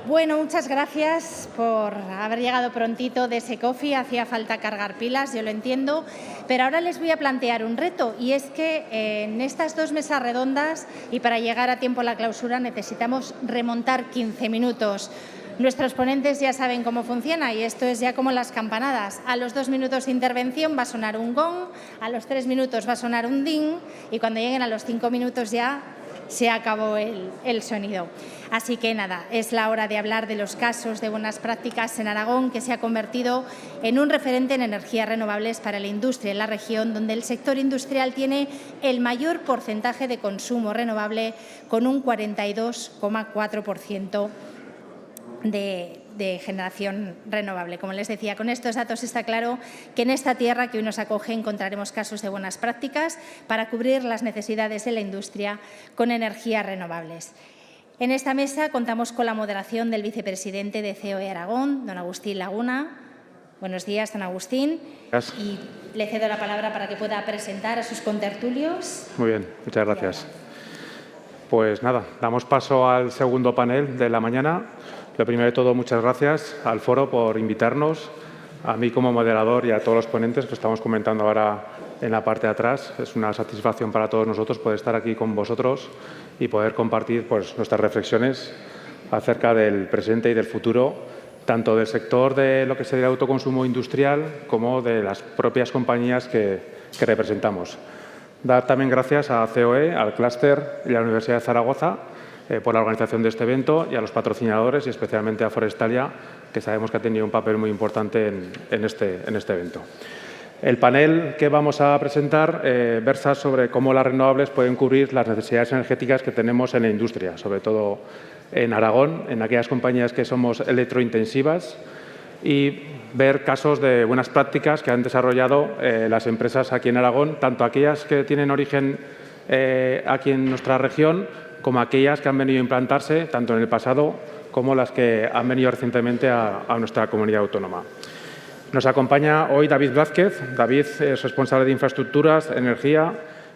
Bueno, muchas gracias por haber llegado prontito de ese coffee. Hacía falta cargar pilas, yo lo entiendo. Pero ahora les voy a plantear un reto, y es que en estas dos mesas redondas y para llegar a tiempo a la clausura necesitamos remontar 15 minutos. Nuestros ponentes ya saben cómo funciona y esto es ya como las campanadas. A los 2 minutos de intervención va a sonar un gong, a los 3 minutos va a sonar un ding y cuando lleguen a los 5 minutos ya se acabó el sonido. Así que nada, es la hora de hablar de los casos de buenas prácticas en Aragón, que se ha convertido en un referente en energías renovables para la industria en la región, donde el sector industrial tiene el mayor porcentaje de consumo renovable, con un 42,4% de generación renovable. Como les decía, con estos datos está claro que en esta tierra que hoy nos acoge encontraremos casos de buenas prácticas para cubrir las necesidades de la industria con energías renovables. En esta mesa contamos con la moderación del vicepresidente de COE Aragón, don Agustín Laguna. Buenos días, don Agustín. Gracias. Y le cedo la palabra para que pueda presentar a sus contertulios. Muy bien, muchas gracias. Pues nada, damos paso al segundo panel de la mañana. Lo primero de todo, muchas gracias al foro por invitarnos, a mí como moderador y a todos los ponentes que estamos comentando ahora en la parte de atrás. Es una satisfacción para todos nosotros poder estar aquí con vosotros y poder compartir nuestras reflexiones acerca del presente y del futuro, tanto del sector de lo que sería el autoconsumo industrial como de las propias compañías que representamos. Dar también gracias a COE, al clúster y a la Universidad de Zaragoza por la organización de este evento y a los patrocinadores y especialmente a Forestalia, que sabemos que ha tenido un papel muy importante en este evento. El panel que vamos a presentar versa sobre cómo las renovables pueden cubrir las necesidades energéticas que tenemos en la industria, sobre todo en Aragón, en aquellas compañías que somos electrointensivas, y ver casos de buenas prácticas que han desarrollado las empresas aquí en Aragón, tanto aquellas que tienen origen aquí en nuestra región como aquellas que han venido a implantarse tanto en el pasado como las que han venido recientemente a nuestra comunidad autónoma. Nos acompaña hoy David Blázquez. David es responsable de infraestructuras, energía,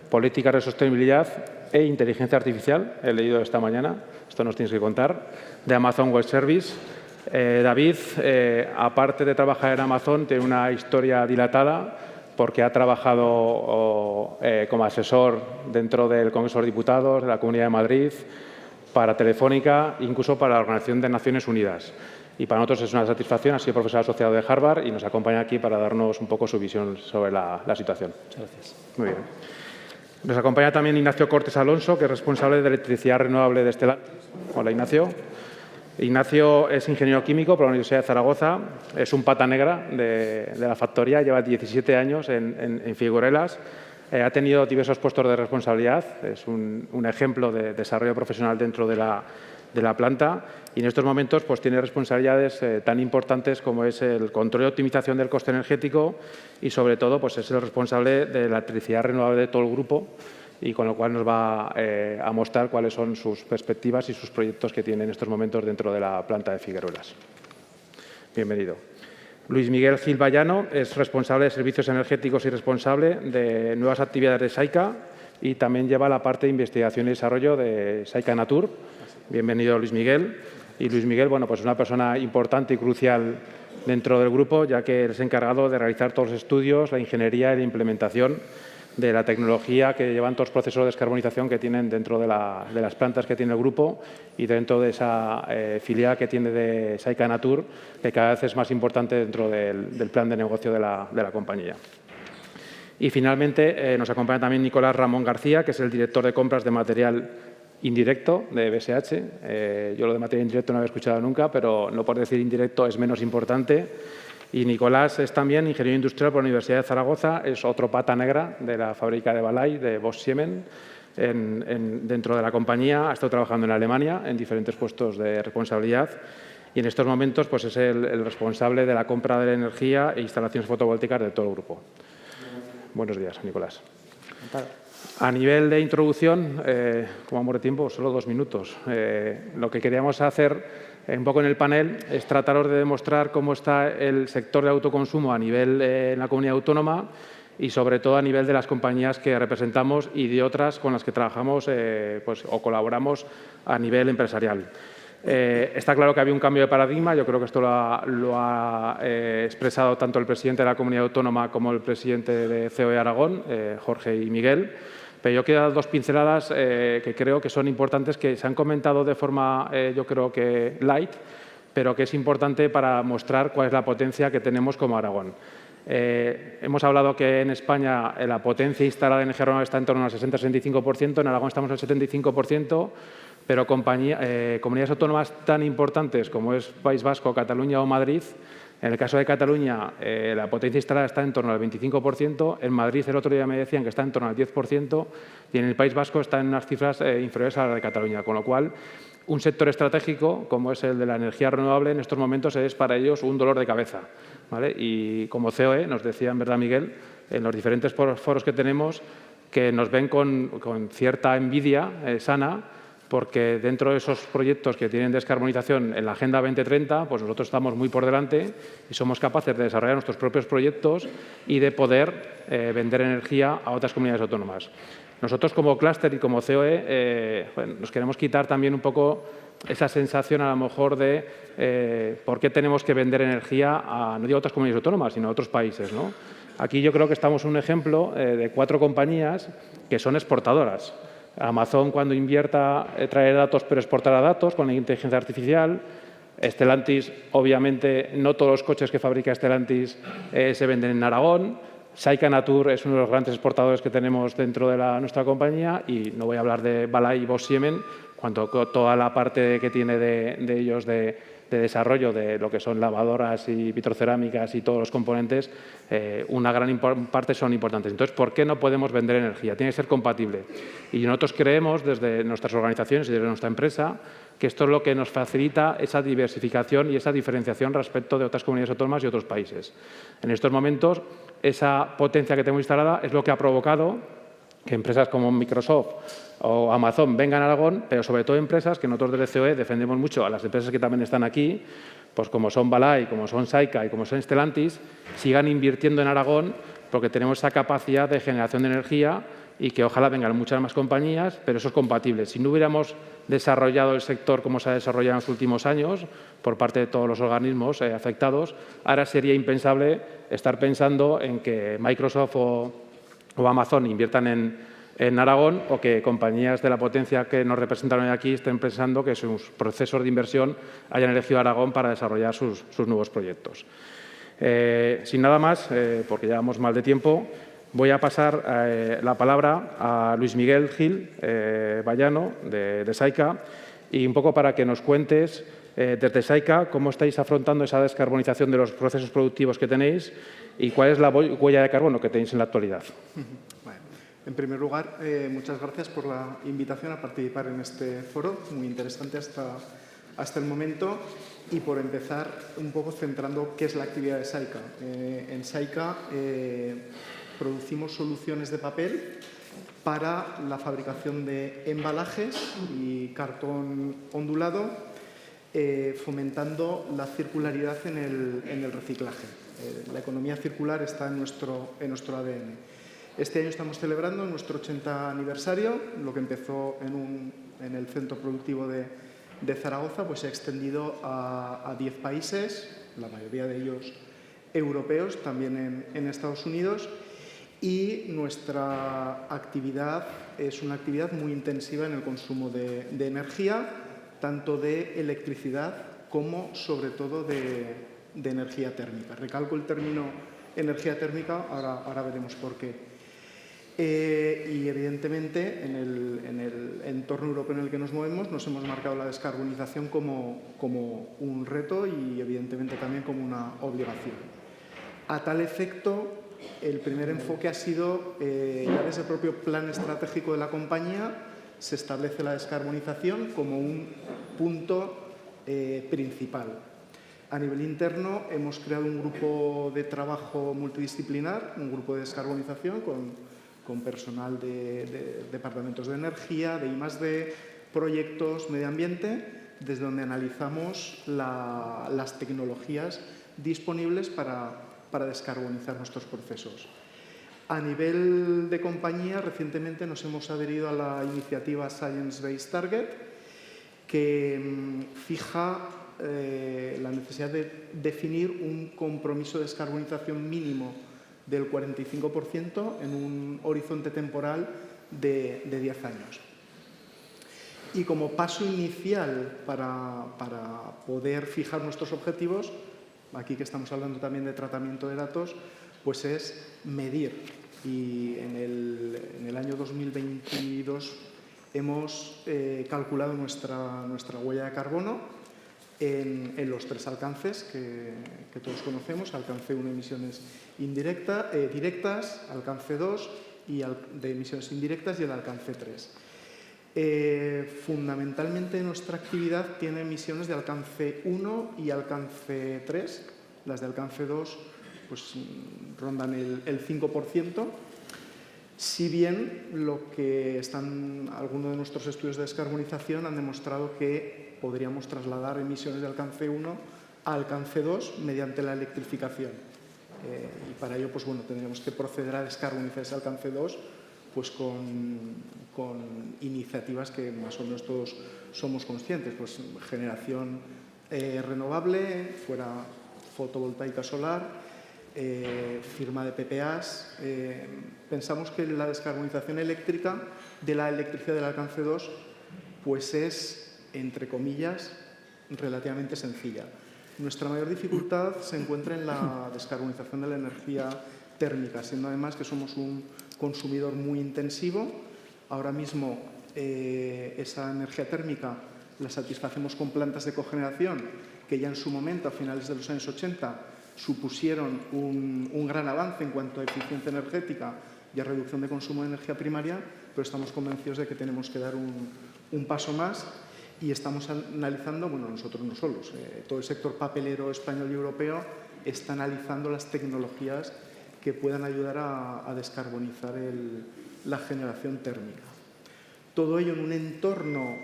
políticas de sostenibilidad e inteligencia artificial. He leído esta mañana, esto nos tienes que contar, de Amazon Web Service. David, aparte de trabajar en Amazon, tiene una historia dilatada porque ha trabajado como asesor dentro del Congreso de los Diputados, de la Comunidad de Madrid, para Telefónica, incluso para la Organización de Naciones Unidas. Y para nosotros es una satisfacción. Ha sido profesor asociado de Harvard y nos acompaña aquí para darnos un poco su visión sobre la situación. Muchas gracias. Muy bien. Nos acompaña también Ignacio Cortés Alonso, que es responsable de electricidad renovable de Stellantis. Hola, Ignacio. Ignacio es ingeniero químico por la Universidad de Zaragoza, es un pata negra de la factoría, lleva 17 años en Figueruelas, ha tenido diversos puestos de responsabilidad, es un ejemplo de desarrollo profesional dentro de la planta y en estos momentos pues, tiene responsabilidades tan importantes como es el control y optimización del coste energético y sobre todo pues, es el responsable de la electricidad renovable de todo el grupo, y con lo cual nos va a mostrar cuáles son sus perspectivas y sus proyectos que tiene en estos momentos dentro de la planta de Figueruelas. Bienvenido. Luis Miguel Gil Vallano es responsable de servicios energéticos y responsable de nuevas actividades de SAICA y también lleva la parte de investigación y desarrollo de SAICA Natur. Bienvenido, Luis Miguel. Y Luis Miguel, bueno, pues es una persona importante y crucial dentro del grupo, ya que es encargado de realizar todos los estudios, la ingeniería y la implementación de la tecnología que llevan todos los procesos de descarbonización que tienen dentro de las plantas que tiene el grupo y dentro de esa filial que tiene de SAICA Natur, que cada vez es más importante dentro del plan de negocio de la compañía. Y finalmente nos acompaña también Nicolás Ramón García, que es el director de compras de material indirecto de BSH. Yo lo de material indirecto no había escuchado nunca, pero no por decir indirecto es menos importante. Y Nicolás es también ingeniero industrial por la Universidad de Zaragoza, es otro pata negra de la fábrica de Balay, de Bosch Siemens, dentro de la compañía. Ha estado trabajando en Alemania en diferentes puestos de responsabilidad y en estos momentos pues, es el responsable de la compra de la energía e instalaciones fotovoltaicas de todo el grupo. Buenos días, Nicolás. A nivel de introducción, como vamos de tiempo, solo 2 minutos. Lo que queríamos hacer un poco en el panel es trataros de demostrar cómo está el sector de autoconsumo a nivel en la comunidad autónoma y sobre todo a nivel de las compañías que representamos y de otras con las que trabajamos pues, o colaboramos a nivel empresarial. Está claro que había un cambio de paradigma. Yo creo que esto lo ha expresado tanto el presidente de la Comunidad Autónoma como el presidente de COE Aragón, Jorge y Miguel. Pero yo quiero dar dos pinceladas que creo que son importantes, que se han comentado de forma, yo creo que light, pero que es importante para mostrar cuál es la potencia que tenemos como Aragón. Hemos hablado que en España la potencia instalada en energía renovable está en torno al 60-65%, en Aragón estamos al 75%, pero comunidades autónomas tan importantes como es País Vasco, Cataluña o Madrid, en el caso de Cataluña la potencia instalada está en torno al 25%, en Madrid el otro día me decían que está en torno al 10% y en el País Vasco está en unas cifras inferiores a las de Cataluña, con lo cual un sector estratégico como es el de la energía renovable en estos momentos es para ellos un dolor de cabeza, ¿vale? Y como COE nos decía, en verdad, Miguel, en los diferentes foros que tenemos, que nos ven con cierta envidia sana, porque dentro de esos proyectos que tienen descarbonización en la Agenda 2030, pues nosotros estamos muy por delante y somos capaces de desarrollar nuestros propios proyectos y de poder vender energía a otras comunidades autónomas. Nosotros como clúster y como COE nos queremos quitar también un poco esa sensación a lo mejor de por qué tenemos que vender energía no digo a otras comunidades autónomas, sino a otros países, ¿no? Aquí yo creo que estamos en un ejemplo de 4 compañías que son exportadoras. Amazon, cuando invierta, traer datos, pero exportará datos con la inteligencia artificial. Stellantis, obviamente, no todos los coches que fabrica Stellantis se venden en Aragón. Saika Natur es uno de los grandes exportadores que tenemos dentro de nuestra compañía y no voy a hablar de Balay y Bosch Siemens, cuando toda la parte que tiene de ellos de desarrollo de lo que son lavadoras y vitrocerámicas y todos los componentes, una gran parte son importantes. Entonces, ¿por qué no podemos vender energía? Tiene que ser compatible. Y nosotros creemos, desde nuestras organizaciones y desde nuestra empresa, que esto es lo que nos facilita esa diversificación y esa diferenciación respecto de otras comunidades autónomas y otros países. En estos momentos, esa potencia que tenemos instalada es lo que ha provocado que empresas como Microsoft o Amazon vengan a Aragón, pero sobre todo empresas que nosotros desde COE defendemos mucho a las empresas que también están aquí, pues como son Balay, como son Saika y como son Stellantis, sigan invirtiendo en Aragón porque tenemos esa capacidad de generación de energía y que ojalá vengan muchas más compañías, pero eso es compatible. Si no hubiéramos desarrollado el sector como se ha desarrollado en los últimos años por parte de todos los organismos afectados, ahora sería impensable estar pensando en que Microsoft o Amazon inviertan en Aragón o que compañías de la potencia que nos representan hoy aquí estén pensando que sus procesos de inversión hayan elegido Aragón para desarrollar sus nuevos proyectos. Sin nada más, porque llevamos mal de tiempo, voy a pasar la palabra a Luis Miguel Gil Vallano, de Saika, y un poco para que nos cuentes desde Saika cómo estáis afrontando esa descarbonización de los procesos productivos que tenéis y cuál es la huella de carbono que tenéis en la actualidad. Bueno, en primer lugar, muchas gracias por la invitación a participar en este foro, muy interesante hasta el momento, y por empezar un poco centrando qué es la actividad de Saika. En Saika producimos soluciones de papel para la fabricación de embalajes y cartón ondulado, fomentando la circularidad en el reciclaje. La economía circular está en nuestro ADN. Este año estamos celebrando nuestro 80 aniversario. Lo que empezó en el centro productivo de Zaragoza pues se ha extendido a 10 países, la mayoría de ellos europeos, también en Estados Unidos. Y nuestra actividad es una actividad muy intensiva en el consumo de energía, tanto de electricidad como, sobre todo, de energía térmica. Recalco el término energía térmica, ahora veremos por qué. Y, evidentemente, en el entorno europeo en el que nos movemos, nos hemos marcado la descarbonización como un reto y, evidentemente, también como una obligación. A tal efecto, el primer enfoque ha sido, ya desde el propio plan estratégico de la compañía, se establece la descarbonización como un punto principal. A nivel interno hemos creado un grupo de trabajo multidisciplinar, un grupo de descarbonización con personal de departamentos de energía, de I+D, proyectos, medio ambiente, desde donde analizamos las tecnologías disponibles para descarbonizar nuestros procesos. A nivel de compañía, recientemente nos hemos adherido a la iniciativa Science Based Target, que fija la necesidad de definir un compromiso de descarbonización mínimo del 45% en un horizonte temporal de 10 años. Y como paso inicial para poder fijar nuestros objetivos, aquí que estamos hablando también de tratamiento de datos, pues es medir. Y en el año 2022 hemos calculado nuestra huella de carbono en los 3 alcances que todos conocemos: alcance 1, emisiones directas, alcance 2 de emisiones indirectas, y el alcance 3. Fundamentalmente nuestra actividad tiene emisiones de alcance 1 y alcance 3. Las de alcance 2 pues, rondan el 5%, si bien algunos de nuestros estudios de descarbonización han demostrado que podríamos trasladar emisiones de alcance 1 a alcance 2 mediante la electrificación. Y para ello pues, tendríamos que proceder a descarbonizar ese alcance 2 pues, con iniciativas que más o menos todos somos conscientes, pues generación renovable, fuera fotovoltaica solar, firma de PPAs. Pensamos que la descarbonización eléctrica de la electricidad del alcance 2 pues es, entre comillas, relativamente sencilla. Nuestra mayor dificultad se encuentra en la descarbonización de la energía térmica, siendo además que somos un consumidor muy intensivo. Ahora mismo esa energía térmica la satisfacemos con plantas de cogeneración que ya en su momento, a finales de los años 80, supusieron un gran avance en cuanto a eficiencia energética y a reducción de consumo de energía primaria, pero estamos convencidos de que tenemos que dar un paso más, y estamos analizando, nosotros no solos, todo el sector papelero español y europeo está analizando las tecnologías que puedan ayudar a descarbonizar la generación térmica. Todo ello en un entorno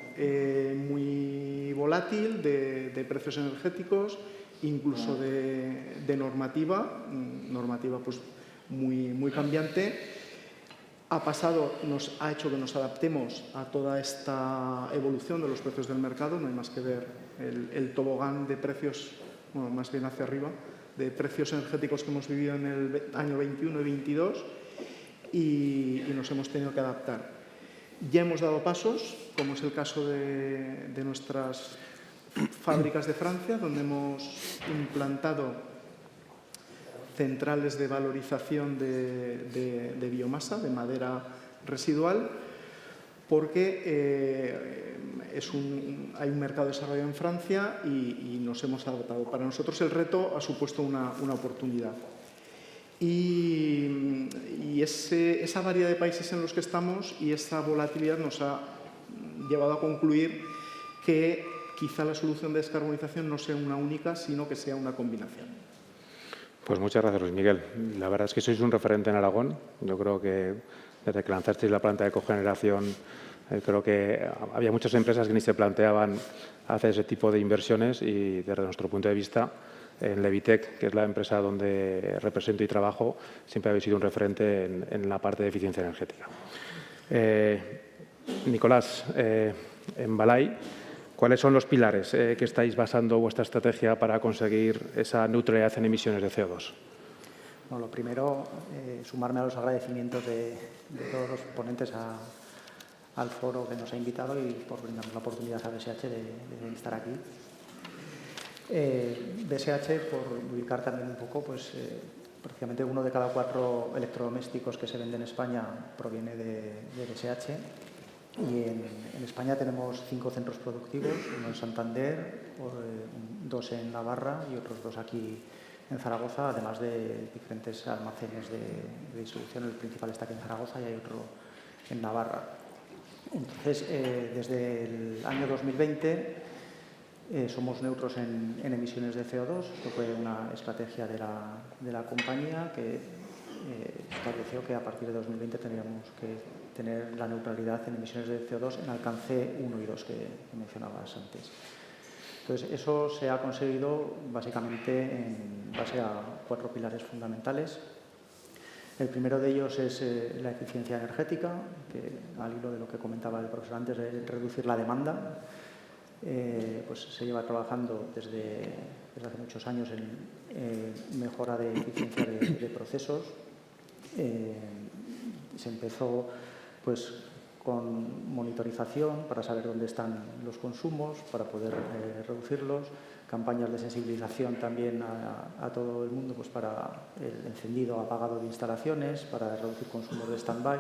muy volátil de precios energéticos, incluso de normativa pues muy cambiante. Nos ha hecho que nos adaptemos a toda esta evolución de los precios del mercado. No hay más que ver el tobogán de precios, más bien hacia arriba, de precios energéticos que hemos vivido en el año 21 y 22, y nos hemos tenido que adaptar. Ya hemos dado pasos, como es el caso de nuestras fábricas de Francia, donde hemos implantado centrales de valorización de biomasa, de madera residual, porque hay un mercado desarrollado en Francia y nos hemos adaptado. Para nosotros el reto ha supuesto una oportunidad. Y esa variedad de países en los que estamos y esa volatilidad nos ha llevado a concluir que quizá la solución de descarbonización no sea una única, sino que sea una combinación. Pues muchas gracias, Luis Miguel. La verdad es que sois un referente en Aragón. Yo creo que desde que lanzasteis la planta de cogeneración, creo que había muchas empresas que ni se planteaban hacer ese tipo de inversiones, y desde nuestro punto de vista, en Levitec, que es la empresa donde represento y trabajo, siempre habéis sido un referente en la parte de eficiencia energética. Nicolás, en Balai, ¿cuáles son los pilares que estáis basando vuestra estrategia para conseguir esa neutralidad en emisiones de CO2? Bueno, lo primero, sumarme a los agradecimientos de todos los ponentes al foro que nos ha invitado y por brindarnos la oportunidad a BSH de estar aquí. BSH, por ubicar también un poco, pues prácticamente 1 de cada 4 electrodomésticos que se venden en España proviene de BSH. Y en España tenemos 5 centros productivos, uno en Santander, 2 en Navarra y otros 2 aquí en Zaragoza, además de diferentes almacenes de distribución. El principal está aquí en Zaragoza y hay otro en Navarra. Entonces, desde el año 2020 somos neutros en emisiones de CO2. Esto fue una estrategia de la compañía que estableció que a partir de 2020 tendríamos que tener la neutralidad en emisiones de CO2 en alcance 1 y 2 que mencionabas antes. Entonces, eso se ha conseguido básicamente en base a 4 pilares fundamentales. El primero de ellos es la eficiencia energética, que al hilo de lo que comentaba el profesor antes, de reducir la demanda. pues se lleva trabajando desde hace muchos años en mejora de eficiencia de procesos. Se empezó pues con monitorización para saber dónde están los consumos, para poder reducirlos, campañas de sensibilización también a todo el mundo pues para el encendido apagado de instalaciones, para reducir consumos de stand-by.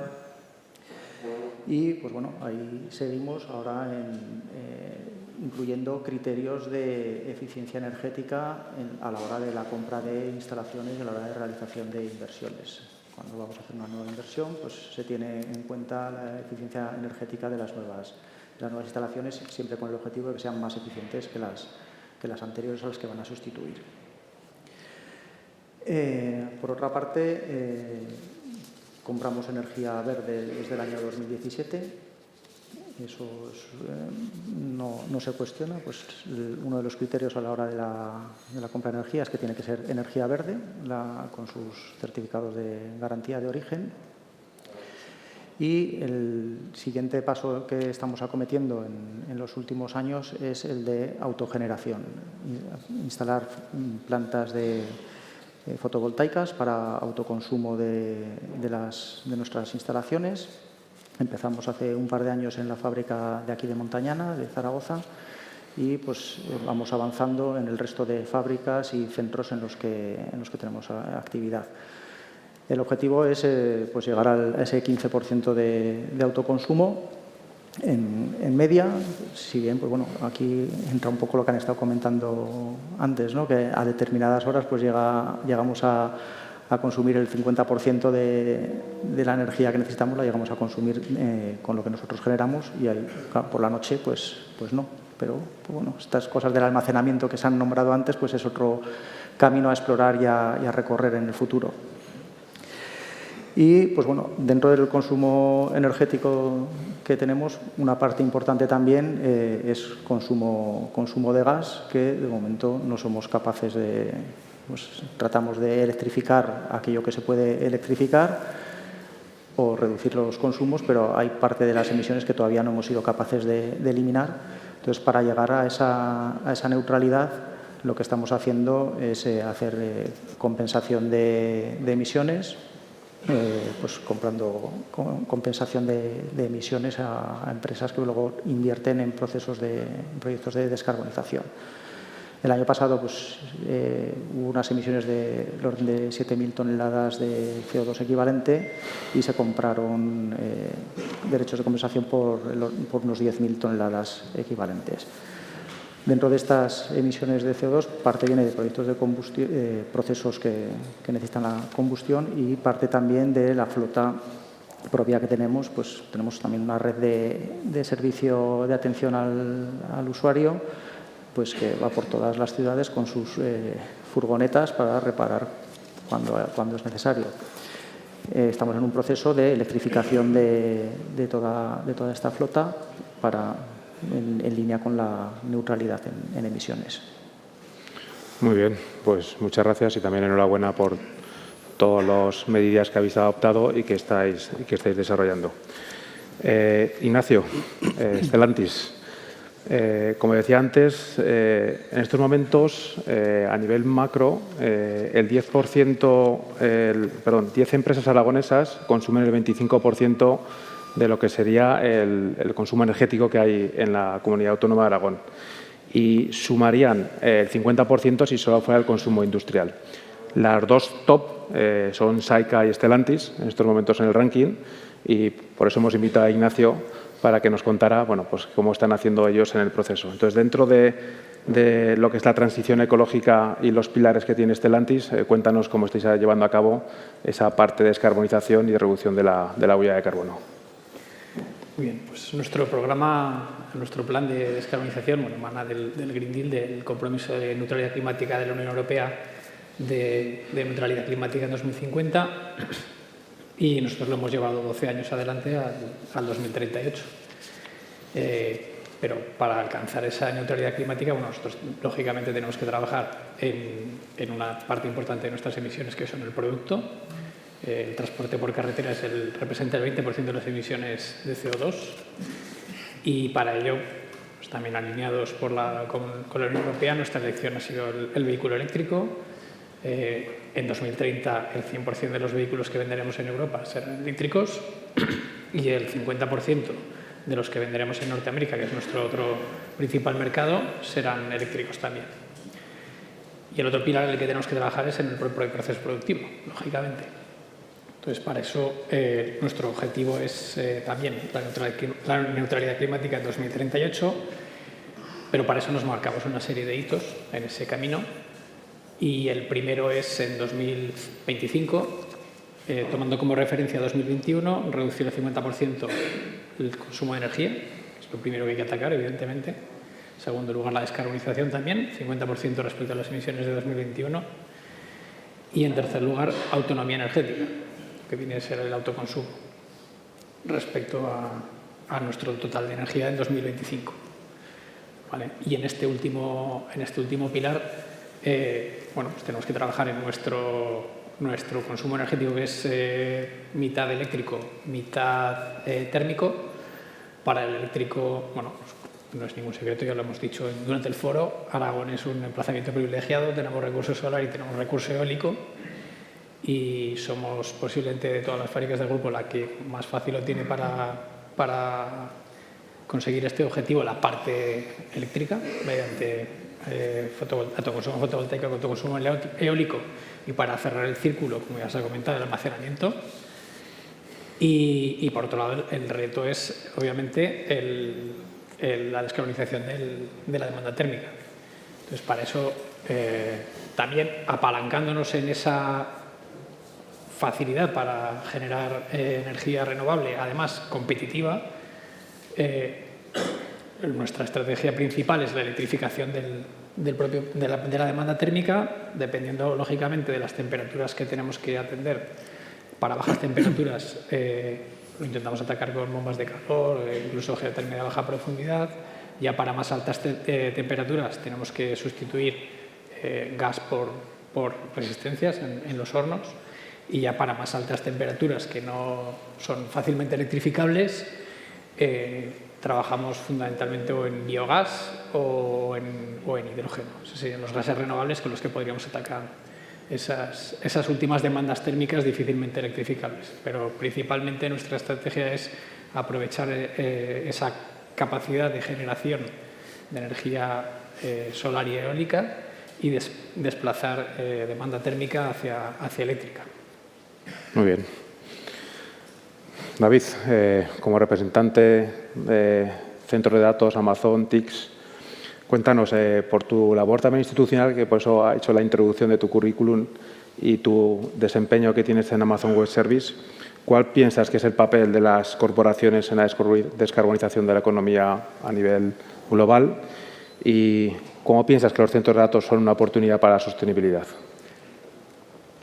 Y pues bueno, ahí seguimos ahora incluyendo criterios de eficiencia energética a la hora de la compra de instalaciones y a la hora de realización de inversiones. Cuando vamos a hacer una nueva inversión, pues se tiene en cuenta la eficiencia energética de las nuevas instalaciones, siempre con el objetivo de que sean más eficientes que las anteriores a las que van a sustituir. Por otra parte, compramos energía verde desde el año 2017. Eso no se cuestiona. Pues uno de los criterios a la hora de la compra de energía es que tiene que ser energía verde, con sus certificados de garantía de origen. Y el siguiente paso que estamos acometiendo en los últimos años es el de autogeneración. Instalar plantas de fotovoltaicas para autoconsumo de nuestras instalaciones. Empezamos hace un par de años en la fábrica de aquí de Montañana, de Zaragoza, y pues vamos avanzando en el resto de fábricas y centros en los que tenemos actividad. El objetivo es pues llegar a ese 15% de autoconsumo en media, si bien pues bueno, aquí entra un poco lo que han estado comentando antes, ¿no? Que a determinadas horas pues llegamos a consumir el 50% de la energía que necesitamos, la llegamos a consumir con lo que nosotros generamos, y ahí, claro, por la noche pues no. Pero pues bueno, estas cosas del almacenamiento que se han nombrado antes pues es otro camino a explorar y a recorrer en el futuro. Y pues bueno, dentro del consumo energético que tenemos, una parte importante también es consumo de gas, que de momento no somos capaces de... Pues tratamos de electrificar aquello que se puede electrificar o reducir los consumos, pero hay parte de las emisiones que todavía no hemos sido capaces de eliminar. Entonces, para llegar a esa neutralidad, lo que estamos haciendo es hacer compensación de emisiones, pues comprando compensación de emisiones a empresas que luego invierten en proyectos de descarbonización. El año pasado pues, hubo unas emisiones del orden de 7.000 toneladas de CO2 equivalente y se compraron derechos de compensación por unos 10.000 toneladas equivalentes. Dentro de estas emisiones de CO2, parte viene de proyectos de combustión, procesos que necesitan la combustión, y parte también de la flota propia que tenemos. Pues tenemos también una red de servicio de atención al usuario, pues que va por todas las ciudades con sus furgonetas para reparar cuando es necesario. Estamos en un proceso de electrificación de toda esta flota en línea con la neutralidad en emisiones. Muy bien, pues muchas gracias y también enhorabuena por todas las medidas que habéis adoptado y que estáis desarrollando. Ignacio, Stellantis. Como decía antes, en estos momentos, a nivel macro, 10 empresas aragonesas consumen el 25% de lo que sería el consumo energético que hay en la Comunidad Autónoma de Aragón, y sumarían el 50% si solo fuera el consumo industrial. Las dos top son Saika y Stellantis en estos momentos en el ranking, y por eso hemos invitado a Ignacio para que nos contara pues, cómo están haciendo ellos en el proceso. Entonces, dentro de lo que es la transición ecológica y los pilares que tiene Stellantis, cuéntanos cómo estáis llevando a cabo esa parte de descarbonización y de reducción de la huella de carbono. Muy bien, pues nuestro plan de descarbonización emana del Green Deal, del compromiso de neutralidad climática de la Unión Europea, de neutralidad climática en 2050. Y nosotros lo hemos llevado 12 años adelante al 2038. Pero para alcanzar esa neutralidad climática, nosotros lógicamente tenemos que trabajar en una parte importante de nuestras emisiones, que son el producto. El transporte por carretera representa el 20% de las emisiones de CO2. Y para ello pues también alineados con la Unión Europea, nuestra elección ha sido el vehículo eléctrico. En 2030 el 100% de los vehículos que venderemos en Europa serán eléctricos y el 50% de los que venderemos en Norteamérica, que es nuestro otro principal mercado, serán eléctricos también. Y el otro pilar en el que tenemos que trabajar es en el propio proceso productivo, lógicamente. Entonces, para eso nuestro objetivo es también la neutralidad climática en 2038, pero para eso nos marcamos una serie de hitos en ese camino. Y el primero es en 2025, tomando como referencia 2021, reducir el 50% el consumo de energía, que es lo primero que hay que atacar, evidentemente. En segundo lugar, la descarbonización también, 50% respecto a las emisiones de 2021. Y en tercer lugar, autonomía energética, que viene a ser el autoconsumo, respecto a nuestro total de energía en 2025. ¿Vale? Y en este último pilar, bueno, pues tenemos que trabajar en nuestro consumo energético, que es mitad eléctrico, mitad térmico. Para el eléctrico, bueno, no es ningún secreto, ya lo hemos dicho durante el foro, Aragón es un emplazamiento privilegiado, tenemos recurso solar y tenemos recurso eólico y somos posiblemente de todas las fábricas del grupo la que más fácil lo tiene para conseguir este objetivo, la parte eléctrica, mediante autoconsumo fotovoltaico, autoconsumo eólico y para cerrar el círculo, como ya se ha comentado, el almacenamiento. Y por otro lado, el reto es, obviamente, la descarbonización de la demanda térmica. Entonces, para eso, también apalancándonos en esa facilidad para generar energía renovable, además competitiva, nuestra estrategia principal es la electrificación de la demanda térmica, dependiendo, lógicamente, de las temperaturas que tenemos que atender. Para bajas temperaturas lo intentamos atacar con bombas de calor, incluso geotermia de baja profundidad. Ya para más altas temperaturas tenemos que sustituir gas por resistencias en los hornos. Y ya para más altas temperaturas que no son fácilmente electrificables, trabajamos fundamentalmente o en biogás o en hidrógeno. Esos serían los gases renovables con los que podríamos atacar esas últimas demandas térmicas difícilmente electrificables. Pero principalmente nuestra estrategia es aprovechar esa capacidad de generación de energía solar y eólica y desplazar demanda térmica hacia eléctrica. Muy bien. David, como representante de centros de datos, Amazon, TICS, cuéntanos por tu labor también institucional, que por eso ha hecho la introducción de tu currículum y tu desempeño que tienes en Amazon Web Service, ¿cuál piensas que es el papel de las corporaciones en la descarbonización de la economía a nivel global? ¿Y cómo piensas que los centros de datos son una oportunidad para la sostenibilidad?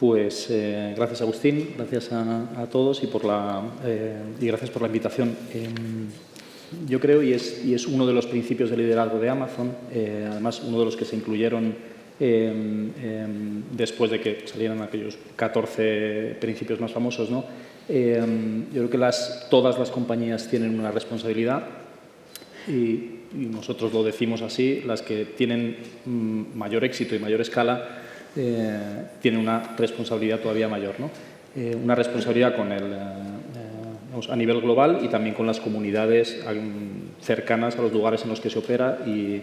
Pues gracias, Agustín, gracias a todos y gracias por la invitación. Yo creo, y es uno de los principios de liderazgo de Amazon, además uno de los que se incluyeron después de que salieran aquellos 14 principios más famosos, ¿no? Yo creo que todas las compañías tienen una responsabilidad y nosotros lo decimos así, las que tienen mayor éxito y mayor escala tienen una responsabilidad todavía mayor, ¿no? Una responsabilidad a nivel global y también con las comunidades cercanas a los lugares en los que se opera y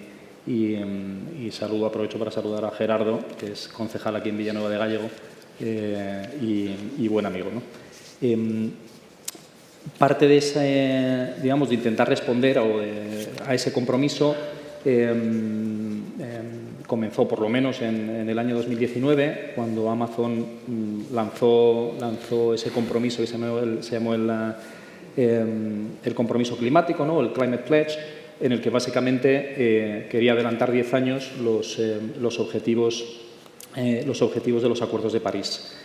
aprovecho para saludar a Gerardo, que es concejal aquí en Villanueva de Gállego y buen amigo, ¿no? Parte de ese, digamos, de intentar responder a ese compromiso comenzó por lo menos en el año 2019, cuando Amazon lanzó ese compromiso que se llamó el compromiso climático, ¿no? El Climate Pledge, en el que básicamente quería adelantar 10 años los objetivos de los acuerdos de París.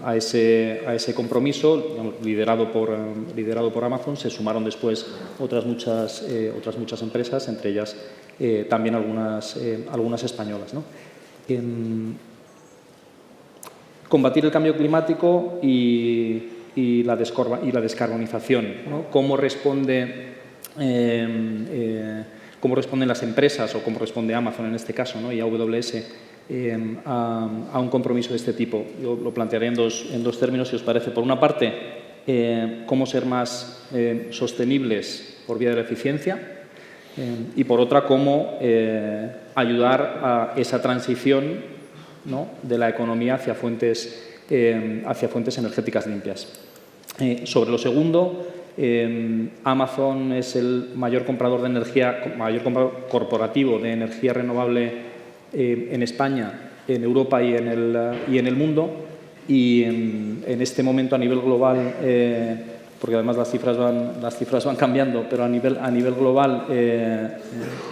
A ese compromiso, digamos, liderado por Amazon, se sumaron después otras muchas empresas, entre ellas también algunas españolas, ¿no? Combatir el cambio climático y la descarbonización, ¿no? ¿Cómo responde cómo responden las empresas o cómo responde Amazon en este caso, ¿no? Y AWS a un compromiso de este tipo. Yo lo plantearé en dos términos, si os parece. Por una parte, cómo ser más sostenibles por vía de la eficiencia y, por otra, cómo ayudar a esa transición, ¿no?, de la economía hacia fuentes energéticas limpias. Sobre lo segundo, Amazon es el mayor comprador de energía, mayor comprador corporativo de energía renovable en España, en Europa y en el mundo. Y en este momento, a nivel global, porque además las cifras van cambiando, pero a nivel global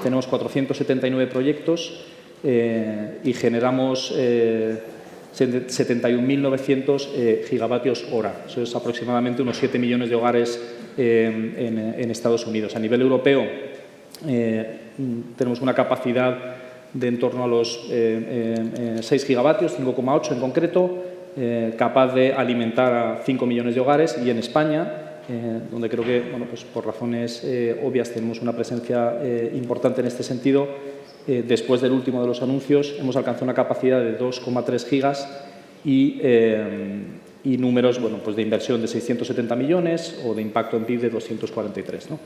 tenemos 479 proyectos y generamos 71.900 gigavatios hora. Eso es aproximadamente unos 7 millones de hogares en Estados Unidos. A nivel europeo tenemos una capacidad de en torno a los 6 gigavatios, 5,8 en concreto, capaz de alimentar a 5 millones de hogares. Y en España, donde creo que, bueno, pues por razones obvias tenemos una presencia importante en este sentido, después del último de los anuncios hemos alcanzado una capacidad de 2,3 gigas y números, bueno, pues de inversión de 670 millones o de impacto en PIB de 243, ¿no?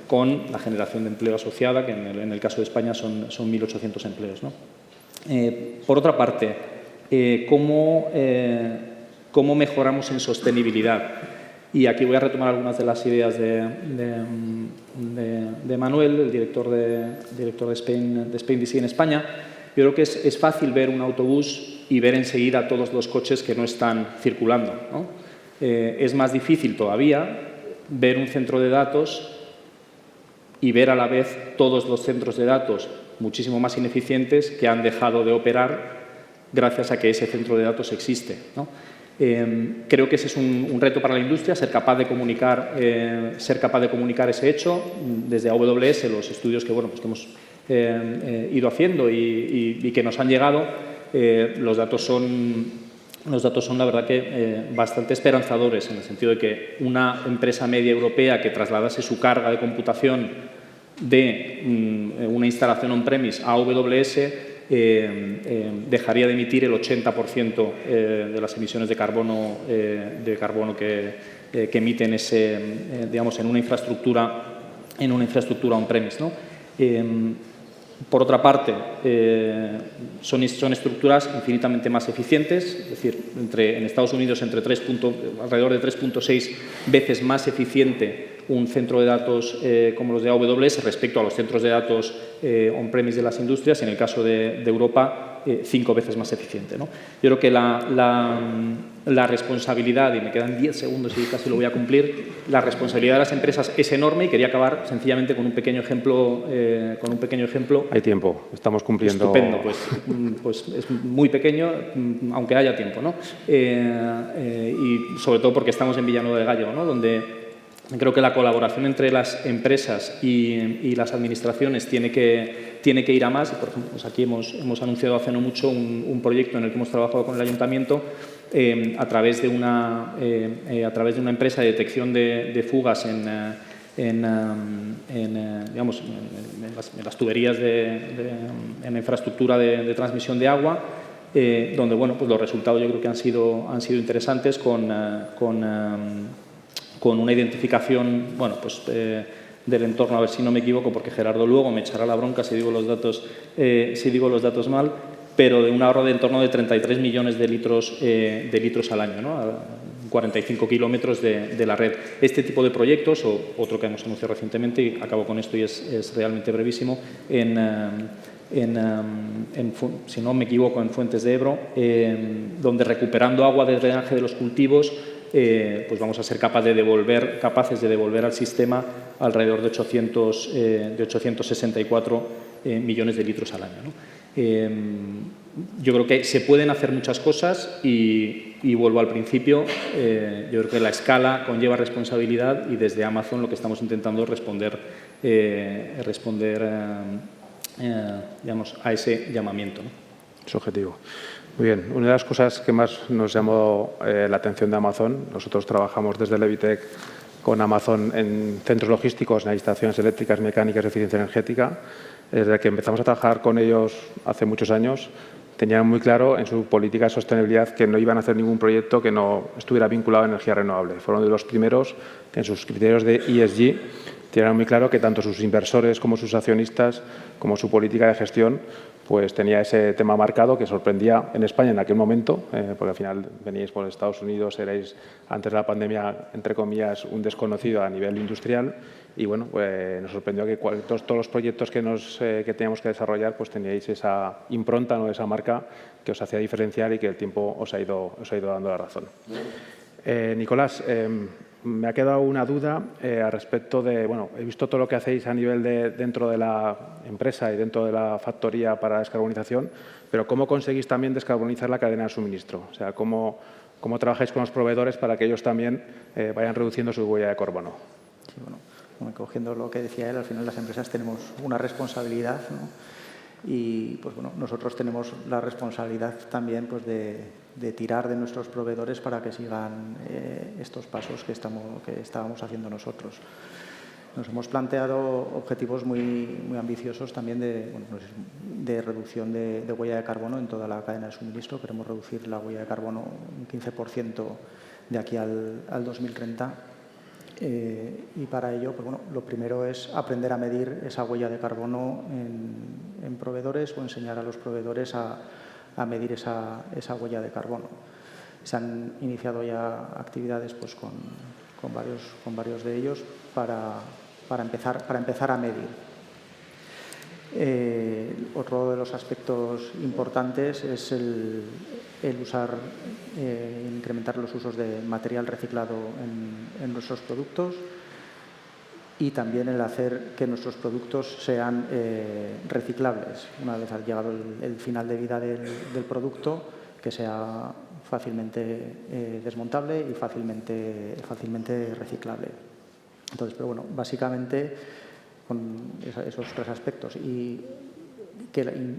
Con la generación de empleo asociada, que en el caso de España son 1.800 empleos, ¿no? Por otra parte, ¿cómo mejoramos en sostenibilidad? Y aquí voy a retomar algunas de las ideas de Manuel, el director de Spain DC en España. Yo creo que es fácil ver un autobús y ver enseguida todos los coches que no están circulando, ¿no? Es más difícil todavía ver un centro de datos y ver a la vez todos los centros de datos muchísimo más ineficientes que han dejado de operar gracias a que ese centro de datos existe, ¿no? Creo que ese es un reto para la industria, ser capaz de comunicar ese hecho. Desde AWS, los estudios que, bueno, pues que hemos ido haciendo y que nos han llegado, los datos son la verdad que bastante esperanzadores, en el sentido de que una empresa media europea que trasladase su carga de computación de una instalación on-premise a AWS dejaría de emitir el 80% de las emisiones de carbono que emiten digamos, en una infraestructura on-premise, ¿no? Por otra parte, son estructuras infinitamente más eficientes, es decir, en Estados Unidos alrededor de 3,6 veces más eficiente un centro de datos como los de AWS respecto a los centros de datos on-premise de las industrias, y en el caso de Europa 5 veces más eficiente, ¿no? Yo creo que la responsabilidad, y me quedan 10 segundos y casi lo voy a cumplir, la responsabilidad de las empresas es enorme, y quería acabar sencillamente con un pequeño ejemplo. Hay tiempo, estamos cumpliendo. Estupendo, pues es muy pequeño, aunque haya tiempo, ¿no? Y sobre todo porque estamos en Villanueva de Gallo, ¿no?, donde creo que la colaboración entre las empresas y las administraciones tiene que ir a más. Por ejemplo, pues aquí hemos anunciado hace no mucho un proyecto en el que hemos trabajado con el Ayuntamiento a través de una empresa de detección de fugas en las tuberías en la infraestructura de transmisión de agua, donde, bueno, pues los resultados yo creo que han sido interesantes con una identificación, bueno, pues del entorno, a ver si no me equivoco, porque Gerardo luego me echará la bronca si digo los datos mal, pero de un ahorro de en torno de 33 millones de litros al año, ¿no?, a 45 kilómetros de la red. Este tipo de proyectos, o otro que hemos anunciado recientemente, y acabo con esto y es realmente brevísimo, si no me equivoco, en Fuentes de Ebro, donde recuperando agua de drenaje de los cultivos, pues vamos a ser capaces de devolver al sistema alrededor de 864 millones de litros al año, ¿no? Yo creo que se pueden hacer muchas cosas y vuelvo al principio, yo creo que la escala conlleva responsabilidad, y desde Amazon lo que estamos intentando es responder digamos, a ese llamamiento, ¿no? Es objetivo. Muy bien. Una de las cosas que más nos llamó la atención de Amazon, nosotros trabajamos desde Levitech con Amazon en centros logísticos, en instalaciones eléctricas, mecánicas de eficiencia energética. Desde que empezamos a trabajar con ellos hace muchos años, tenían muy claro en su política de sostenibilidad que no iban a hacer ningún proyecto que no estuviera vinculado a energía renovable. Fueron de los primeros que en sus criterios de ESG tenían muy claro que tanto sus inversores como sus accionistas, como su política de gestión, pues tenía ese tema marcado que sorprendía en España en aquel momento, porque al final veníais por Estados Unidos, erais antes de la pandemia, entre comillas, un desconocido a nivel industrial y bueno, pues nos sorprendió que todos los proyectos que teníamos que desarrollar pues teníais esa impronta, ¿no?, esa marca que os hacía diferenciar y que el tiempo os ha ido dando la razón. Nicolás, me ha quedado una duda al respecto de, bueno, he visto todo lo que hacéis a nivel dentro de la empresa y dentro de la factoría para la descarbonización, pero ¿cómo conseguís también descarbonizar la cadena de suministro? O sea, ¿cómo trabajáis con los proveedores para que ellos también vayan reduciendo su huella de carbono? Sí, bueno, cogiendo lo que decía él, al final las empresas tenemos una responsabilidad, ¿no? Y pues bueno, nosotros tenemos la responsabilidad también pues de tirar de nuestros proveedores para que sigan estos pasos que estábamos haciendo nosotros. Nos hemos planteado objetivos muy ambiciosos también de reducción de huella de carbono en toda la cadena de suministro. Queremos reducir la huella de carbono un 15% de aquí al 2030. Y para ello, pues bueno, lo primero es aprender a medir esa huella de carbono en proveedores o enseñar a los proveedores a medir esa huella de carbono. Se han iniciado ya actividades pues, con varios de ellos para empezar a medir. Otro de los aspectos importantes es el incrementar los usos de material reciclado en nuestros productos y también el hacer que nuestros productos sean reciclables. Una vez ha llegado el final de vida del producto, que sea fácilmente desmontable y fácilmente reciclable. Entonces, pero bueno, básicamente con esos tres aspectos y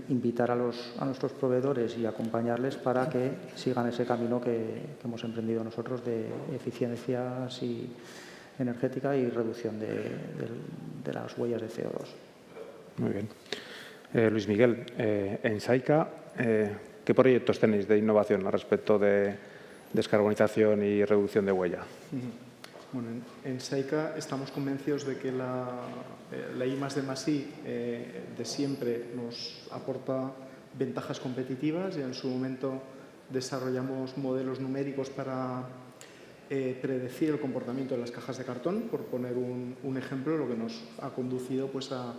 invitar a nuestros proveedores y acompañarles para que sigan ese camino que hemos emprendido nosotros de eficiencia energética y reducción de las huellas de CO2. Muy bien. Luis Miguel, en Saica, ¿qué proyectos tenéis de innovación al respecto de descarbonización y reducción de huella? Bueno, en Saica estamos convencidos de que la I+D+I de siempre nos aporta ventajas competitivas y en su momento desarrollamos modelos numéricos para predecir el comportamiento de las cajas de cartón, por poner un ejemplo, lo que nos ha conducido pues, a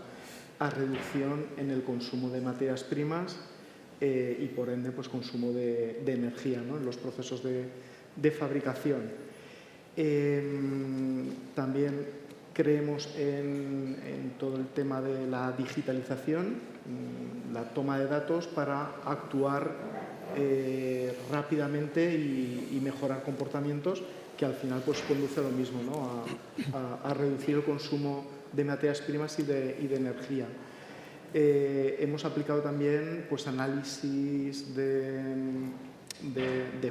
reducción en el consumo de materias primas y por ende pues, consumo de energía, ¿no?, en los procesos de fabricación. También creemos en todo el tema de la digitalización, la toma de datos para actuar rápidamente y mejorar comportamientos que al final pues, conduce a lo mismo, ¿no?, a reducir el consumo de materias primas y de energía. Hemos aplicado también pues, análisis de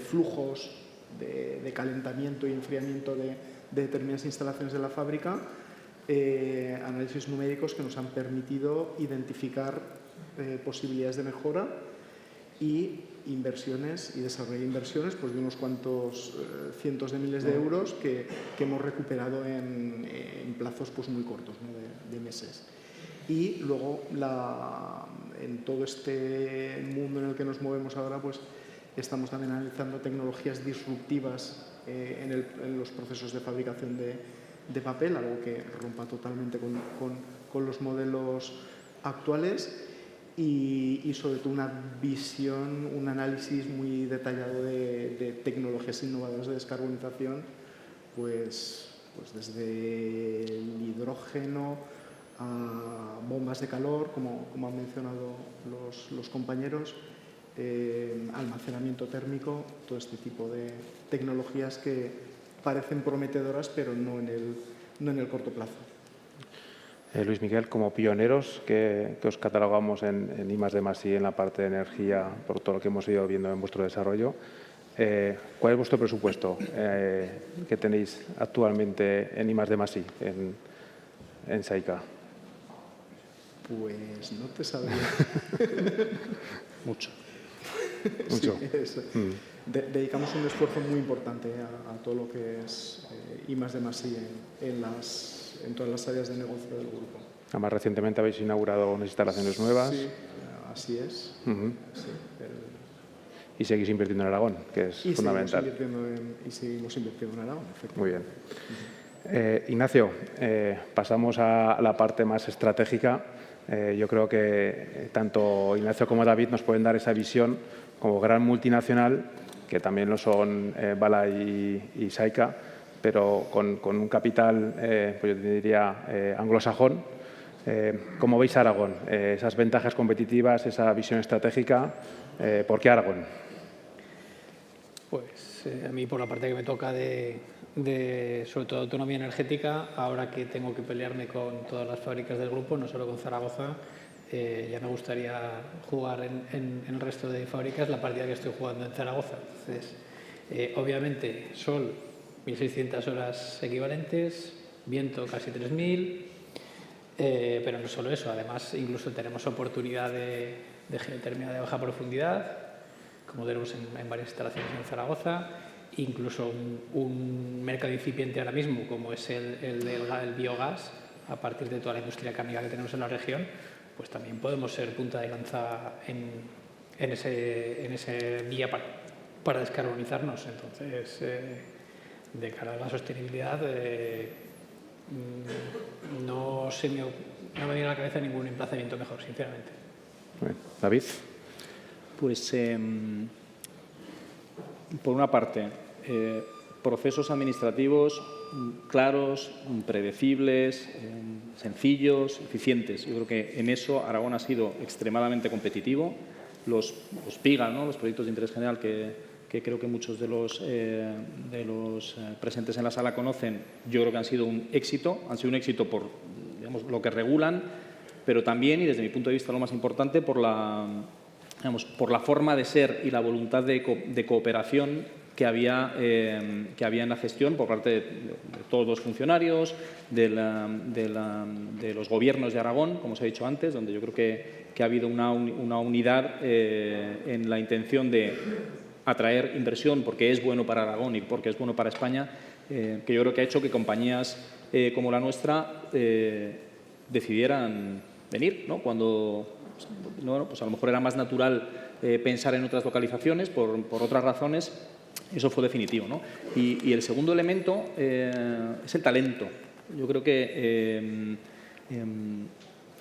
flujos de calentamiento y enfriamiento de determinadas instalaciones de la fábrica, análisis numéricos que nos han permitido identificar posibilidades de mejora y inversiones y desarrollar inversiones pues, de unos cuantos cientos de miles de euros que hemos recuperado en plazos pues, muy cortos, ¿no?, de meses. Y luego, en todo este mundo en el que nos movemos ahora, pues estamos también analizando tecnologías disruptivas en los procesos de fabricación de papel, algo que rompa totalmente con los modelos actuales y sobre todo una visión, un análisis muy detallado de tecnologías innovadoras de descarbonización, pues desde el hidrógeno a bombas de calor, como han mencionado los compañeros, almacenamiento térmico, todo este tipo de tecnologías que parecen prometedoras, pero no en el corto plazo. Luis Miguel, como pioneros que os catalogamos en I+D+I en la parte de energía, por todo lo que hemos ido viendo en vuestro desarrollo, ¿Cuál es vuestro presupuesto que tenéis actualmente en I+D+I, en Saica? Pues no te sabría. Mucho. Mucho. Sí, dedicamos un esfuerzo muy importante a todo lo que es I+D+I en todas las áreas de negocio del grupo. Además, recientemente habéis inaugurado unas instalaciones nuevas. Sí, así es. Sí, y seguís invirtiendo en Aragón, que es fundamental. Y seguimos invirtiendo en Aragón, efectivamente. Muy bien. Ignacio, pasamos a la parte más estratégica. Yo creo que tanto Ignacio como David nos pueden dar esa visión como gran multinacional, que también lo son Bala y Saica, pero con un capital, pues yo diría, anglosajón. ¿Cómo veis Aragón? Esas ventajas competitivas, esa visión estratégica, ¿por qué Aragón? Pues a mí, por la parte que me toca de sobre todo autonomía energética, ahora que tengo que pelearme con todas las fábricas del grupo, no solo con Zaragoza, ya me gustaría jugar en el resto de fábricas la partida que estoy jugando en Zaragoza. Entonces, obviamente, sol, 1.600 horas equivalentes, viento casi 3.000, pero no solo eso, además incluso tenemos oportunidad de geotermia de baja profundidad, como tenemos en varias instalaciones en Zaragoza, incluso un mercado incipiente ahora mismo, como es el biogás, a partir de toda la industria cárnica que tenemos en la región, pues también podemos ser punta de lanza en ese vía para descarbonizarnos. Entonces, de cara a la sostenibilidad, no me viene a la cabeza ningún emplazamiento mejor, sinceramente. Bien. David. Pues, por una parte, procesos administrativos claros, predecibles, sencillos, eficientes. Yo creo que en eso Aragón ha sido extremadamente competitivo. Los PIGA, ¿no?, los proyectos de interés general que creo que muchos de los presentes en la sala conocen, yo creo que han sido un éxito. Han sido un éxito por, digamos, lo que regulan, pero también, y desde mi punto de vista lo más importante, por la forma de ser y la voluntad de cooperación que había en la gestión por parte de todos los funcionarios, de los gobiernos de Aragón, como os he dicho antes, donde yo creo que ha habido una unidad en la intención de atraer inversión porque es bueno para Aragón y porque es bueno para España, que yo creo que ha hecho que compañías como la nuestra decidieran venir, ¿no? Cuando pues a lo mejor era más natural pensar en otras localizaciones por otras razones. Eso fue definitivo, ¿no? Y el segundo elemento es el talento. Yo creo que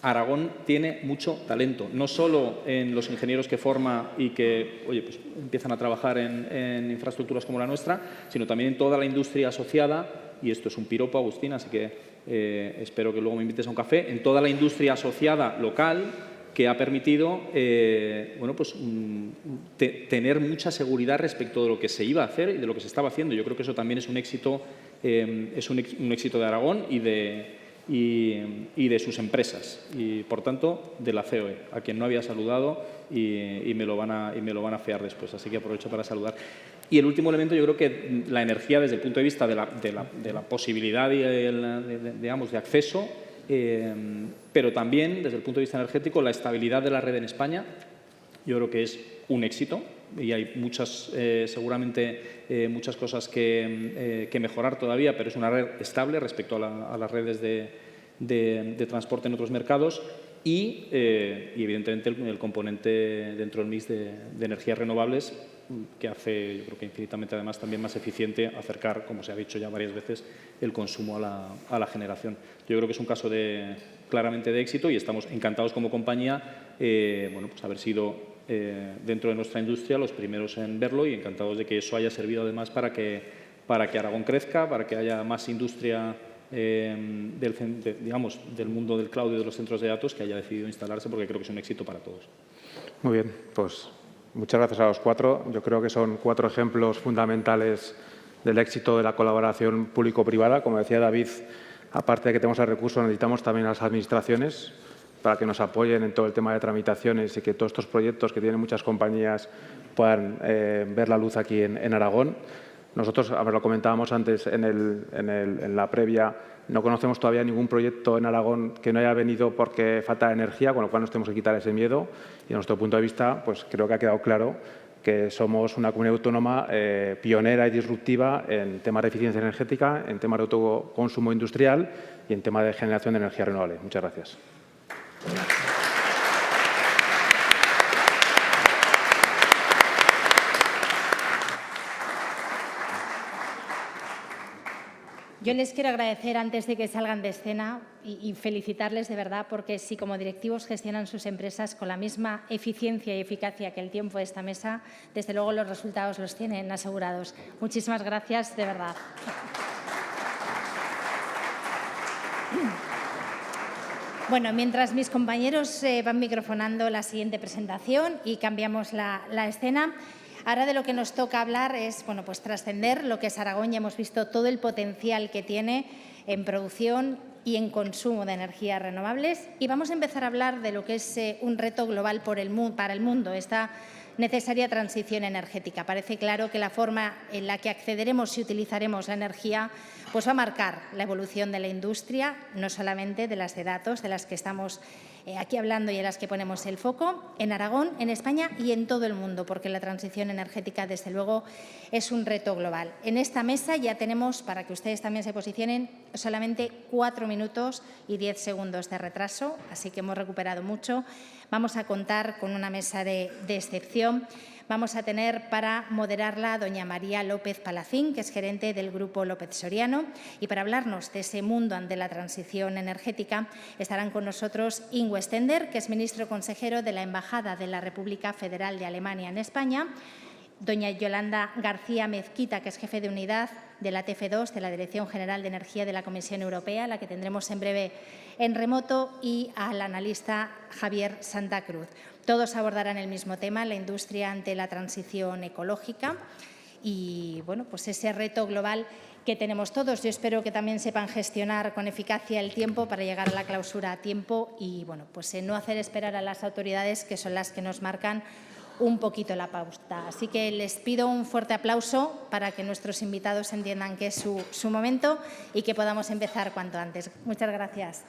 Aragón tiene mucho talento, no solo en los ingenieros que forma y que pues empiezan a trabajar en infraestructuras como la nuestra, sino también en toda la industria asociada, y esto es un piropo, Agustín, así que espero que luego me invites a un café, en toda la industria asociada local, que ha permitido tener mucha seguridad respecto de lo que se iba a hacer y de lo que se estaba haciendo. Yo creo que eso también es un éxito de Aragón y de sus empresas y, por tanto, de la COE, a quien no había saludado y me lo van a fear después. Así que aprovecho para saludar. Y el último elemento, yo creo que la energía, desde el punto de vista de la posibilidad de acceso, pero también, desde el punto de vista energético, la estabilidad de la red en España, yo creo que es un éxito y hay seguramente muchas cosas que mejorar todavía, pero es una red estable respecto a las redes de transporte en otros mercados y evidentemente, el componente dentro del mix de energías renovables que hace, yo creo que infinitamente además también más eficiente acercar, como se ha dicho ya varias veces, el consumo a la generación. Yo creo que es un caso claramente de éxito y estamos encantados como compañía pues haber sido dentro de nuestra industria los primeros en verlo y encantados de que eso haya servido además para que Aragón crezca, para que haya más industria del mundo del cloud y de los centros de datos que haya decidido instalarse, porque creo que es un éxito para todos. Muy bien, pues muchas gracias a los cuatro. Yo creo que son 4 ejemplos fundamentales del éxito de la colaboración público-privada. Como decía David, aparte de que tenemos el recurso, necesitamos también las administraciones para que nos apoyen en todo el tema de tramitaciones y que todos estos proyectos que tienen muchas compañías puedan ver la luz aquí en Aragón. Nosotros, a ver, lo comentábamos antes en la previa, no conocemos todavía ningún proyecto en Aragón que no haya venido porque falta energía, con lo cual nos tenemos que quitar ese miedo. Y, desde nuestro punto de vista, pues creo que ha quedado claro que somos una comunidad autónoma pionera y disruptiva en temas de eficiencia energética, en temas de autoconsumo industrial y en temas de generación de energía renovable. Muchas gracias. Yo les quiero agradecer antes de que salgan de escena y felicitarles de verdad, porque si como directivos gestionan sus empresas con la misma eficiencia y eficacia que el tiempo de esta mesa, desde luego los resultados los tienen asegurados. Muchísimas gracias, de verdad. Bueno, mientras mis compañeros van microfonando la siguiente presentación y cambiamos la escena, ahora de lo que nos toca hablar es, bueno, pues trascender lo que es Aragón. Ya hemos visto todo el potencial que tiene en producción y en consumo de energías renovables, y vamos a empezar a hablar de lo que es un reto global para el mundo, esta necesaria transición energética. Parece claro que la forma en la que accederemos y utilizaremos la energía pues va a marcar la evolución de la industria, no solamente de las de datos, de las que estamos aquí hablando y en las que ponemos el foco, en Aragón, en España y en todo el mundo, porque la transición energética, desde luego, es un reto global. En esta mesa ya tenemos, para que ustedes también se posicionen, solamente 4 minutos y 10 segundos de retraso, así que hemos recuperado mucho. Vamos a contar con una mesa de excepción. Vamos a tener para moderarla a doña María López Palacín, que es gerente del Grupo López Soriano, y para hablarnos de ese mundo ante la transición energética estarán con nosotros Ingo Stender, que es ministro consejero de la Embajada de la República Federal de Alemania en España, doña Yolanda García Mezquita, que es jefe de unidad de la TF2, de la Dirección General de Energía de la Comisión Europea, la que tendremos en breve en remoto, y al analista Javier Santa Cruz. Todos abordarán el mismo tema, la industria ante la transición ecológica y, bueno, pues ese reto global que tenemos todos. Yo espero que también sepan gestionar con eficacia el tiempo para llegar a la clausura a tiempo y, bueno, pues no hacer esperar a las autoridades, que son las que nos marcan un poquito la pauta. Así que les pido un fuerte aplauso para que nuestros invitados entiendan que es su momento y que podamos empezar cuanto antes. Muchas gracias.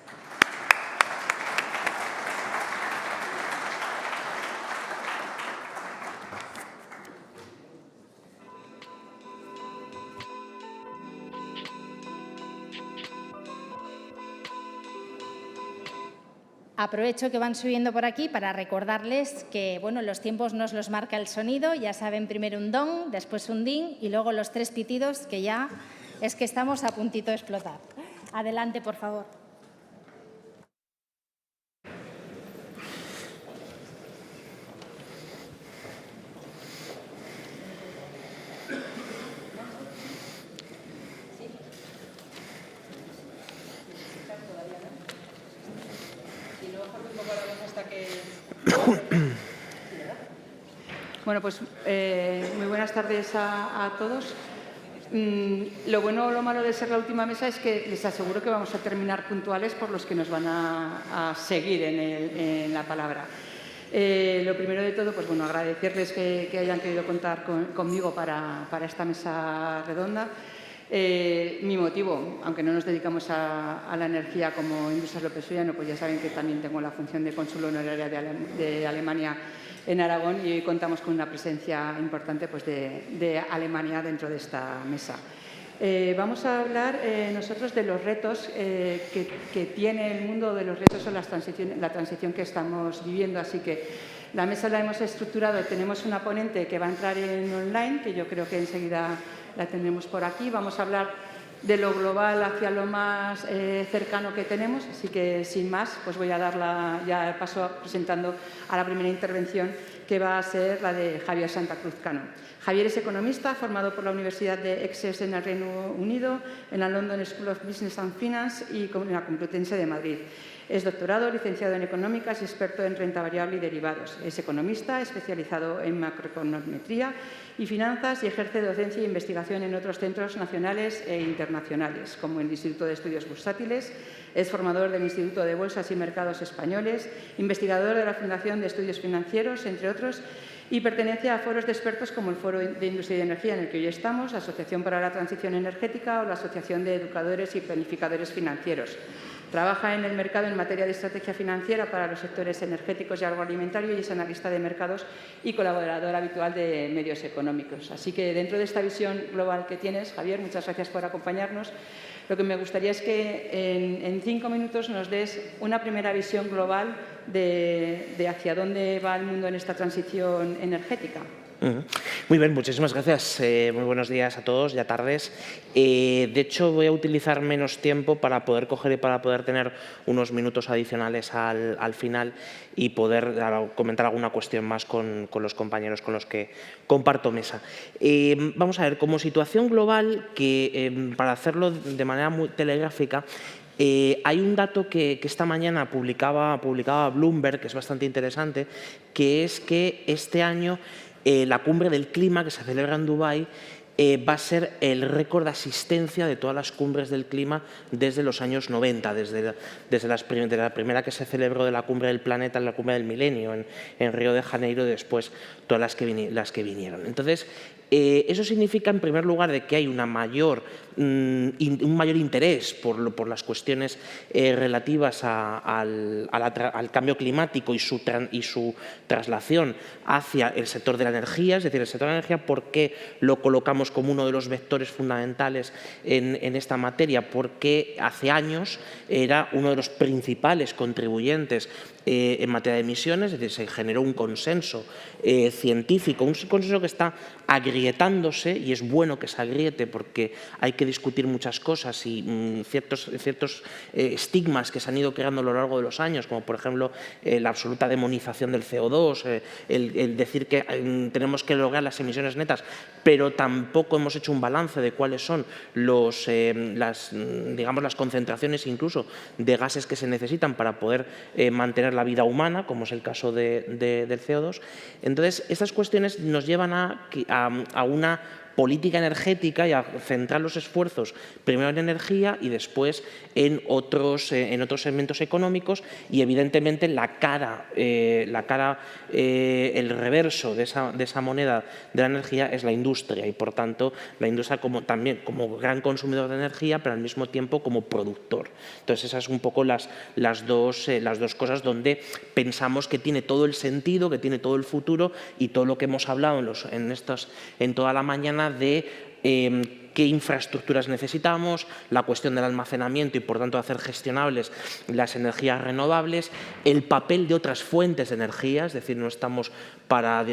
Aprovecho que van subiendo por aquí para recordarles que, bueno, los tiempos nos los marca el sonido. Ya saben, primero un dong, después un ding y luego los 3 pitidos, que ya es que estamos a puntito de explotar. Adelante, por favor. Bueno, pues muy buenas tardes a todos. Lo bueno o lo malo de ser la última mesa es que les aseguro que vamos a terminar puntuales por los que nos van a seguir en la palabra. Lo primero de todo, pues bueno, agradecerles que hayan querido contar conmigo para esta mesa redonda. Mi motivo, aunque no nos dedicamos a la energía como Industrias López Soriano, pues ya saben que también tengo la función de cónsul honoraria de Alemania en Aragón y hoy contamos con una presencia importante pues, de Alemania dentro de esta mesa. Vamos a hablar nosotros de los retos que tiene el mundo, de los retos o la transición que estamos viviendo. Así que la mesa la hemos estructurado. Tenemos una ponente que va a entrar en online, que yo creo que enseguida la tendremos por aquí. Vamos a hablar de lo global hacia lo más cercano que tenemos. Así que, sin más, pues voy a dar ya paso presentando a la primera intervención, que va a ser la de Javier Santa Cruz Cano. Javier es economista, formado por la Universidad de Essex en el Reino Unido, en la London School of Business and Finance y en la Complutense de Madrid. Es doctorado, licenciado en Económicas y experto en renta variable y derivados. Es economista, especializado en macroeconometría y finanzas y ejerce docencia e investigación en otros centros nacionales e internacionales, como el Instituto de Estudios Bursátiles. Es formador del Instituto de Bolsas y Mercados Españoles, investigador de la Fundación de Estudios Financieros, entre otros, y pertenece a foros de expertos como el Foro de Industria y Energía, en el que hoy estamos, la Asociación para la Transición Energética o la Asociación de Educadores y Planificadores Financieros. Trabaja en el mercado en materia de estrategia financiera para los sectores energéticos y agroalimentario y es analista de mercados y colaborador habitual de medios económicos. Así que dentro de esta visión global que tienes, Javier, muchas gracias por acompañarnos. Lo que me gustaría es que en 5 minutos nos des una primera visión global de hacia dónde va el mundo en esta transición energética. Muy bien, muchísimas gracias. Muy buenos días a todos, ya tardes. De hecho, voy a utilizar menos tiempo para poder coger y para poder tener unos minutos adicionales al final y poder comentar alguna cuestión más con los compañeros con los que comparto mesa. Vamos a ver, como situación global, que para hacerlo de manera muy telegráfica, hay un dato que esta mañana publicaba Bloomberg, que es bastante interesante, que es que este año la cumbre del clima que se celebra en Dubái va a ser el récord de asistencia de todas las cumbres del clima desde los años 90, desde la primera que se celebró de la cumbre del planeta, la cumbre del milenio en Río de Janeiro, y después todas las que vinieron. Entonces, eso significa, en primer lugar, de que hay un mayor interés por las cuestiones relativas al cambio climático y su traslación hacia el sector de la energía. Es decir, el sector de la energía, ¿por qué lo colocamos como uno de los vectores fundamentales en esta materia? Porque hace años era uno de los principales contribuyentes en materia de emisiones, es decir, se generó un consenso científico, un consenso que está agrietándose, y es bueno que se agriete porque hay que discutir muchas cosas y ciertos estigmas que se han ido creando a lo largo de los años, como por ejemplo la absoluta demonización del CO2, el decir que tenemos que lograr las emisiones netas, pero tampoco hemos hecho un balance de cuáles son las concentraciones incluso de gases que se necesitan para poder mantener la vida humana, como es el caso del CO2. Entonces, estas cuestiones nos llevan a una política energética y a centrar los esfuerzos primero en energía y después en otros segmentos económicos, y evidentemente el reverso de esa moneda de la energía es la industria, y por tanto la industria también como gran consumidor de energía, pero al mismo tiempo como productor. Entonces, esas son un poco las dos cosas donde pensamos que tiene todo el sentido, que tiene todo el futuro, y todo lo que hemos hablado en toda la mañana de qué infraestructuras necesitamos, la cuestión del almacenamiento y, por tanto, hacer gestionables las energías renovables, el papel de otras fuentes de energía, es decir, no estamos para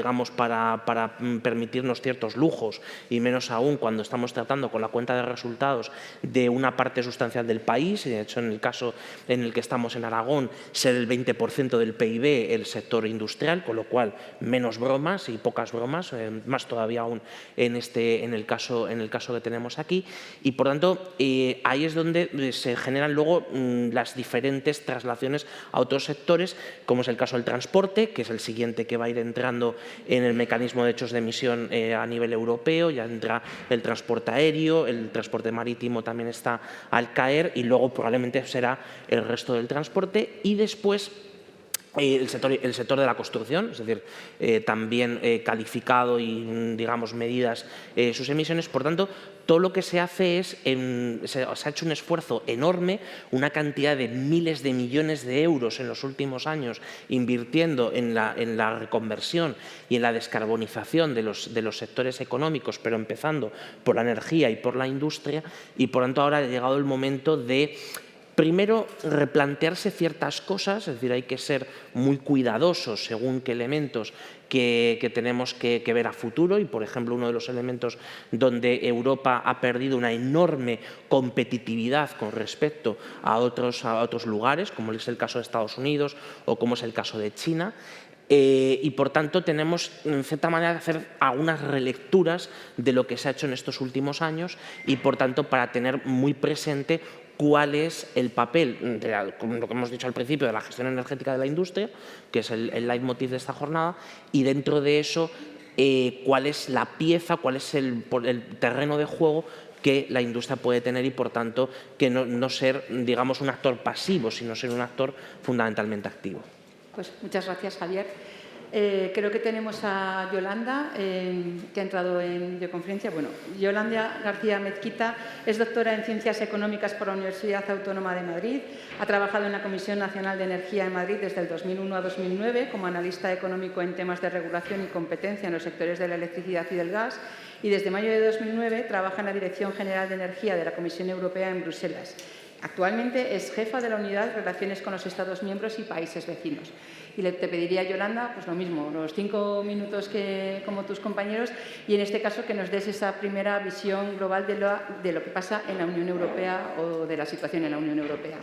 permitirnos ciertos lujos, y menos aún cuando estamos tratando con la cuenta de resultados de una parte sustancial del país. De hecho, en el caso en el que estamos en Aragón, ser el 20% del PIB el sector industrial, con lo cual menos bromas y pocas bromas, más todavía aún en el caso que tenemos aquí, y por tanto ahí es donde se generan luego las diferentes traslaciones a otros sectores, como es el caso del transporte, que es el siguiente que va a ir entrando en el mecanismo de hechos de emisión a nivel europeo. Ya entra el transporte aéreo, el transporte marítimo también está al caer, y luego probablemente será el resto del transporte, y después el sector de la construcción, es decir, también calificado y, digamos, medidas sus emisiones. Por tanto, todo lo que se hace se ha hecho un esfuerzo enorme, una cantidad de miles de millones de euros en los últimos años invirtiendo en la reconversión y en la descarbonización de los sectores económicos, pero empezando por la energía y por la industria, y por tanto ahora ha llegado el momento de primero replantearse ciertas cosas, es decir, hay que ser muy cuidadosos según qué elementos que tenemos que ver a futuro, y por ejemplo uno de los elementos donde Europa ha perdido una enorme competitividad con respecto a otros lugares, como es el caso de Estados Unidos o como es el caso de China. Y por tanto tenemos en cierta manera que hacer algunas relecturas de lo que se ha hecho en estos últimos años, y por tanto para tener muy presente cuál es el papel, como lo que hemos dicho al principio, de la gestión energética de la industria, que es el leitmotiv de esta jornada, y dentro de eso cuál es la pieza, cuál es el terreno de juego que la industria puede tener y, por tanto, que no ser, digamos, un actor pasivo, sino ser un actor fundamentalmente activo. Pues muchas gracias, Javier. Creo que tenemos a Yolanda, que ha entrado en videoconferencia. Bueno, Yolanda García Mezquita es doctora en Ciencias Económicas por la Universidad Autónoma de Madrid. Ha trabajado en la Comisión Nacional de Energía en Madrid desde el 2001 a 2009 como analista económico en temas de regulación y competencia en los sectores de la electricidad y del gas. Y desde mayo de 2009 trabaja en la Dirección General de Energía de la Comisión Europea en Bruselas. Actualmente es jefa de la Unidad de Relaciones con los Estados miembros y países vecinos. Y te pediría, Yolanda, pues lo mismo, los 5 minutos como tus compañeros, y en este caso que nos des esa primera visión global de lo que pasa en la Unión Europea o de la situación en la Unión Europea.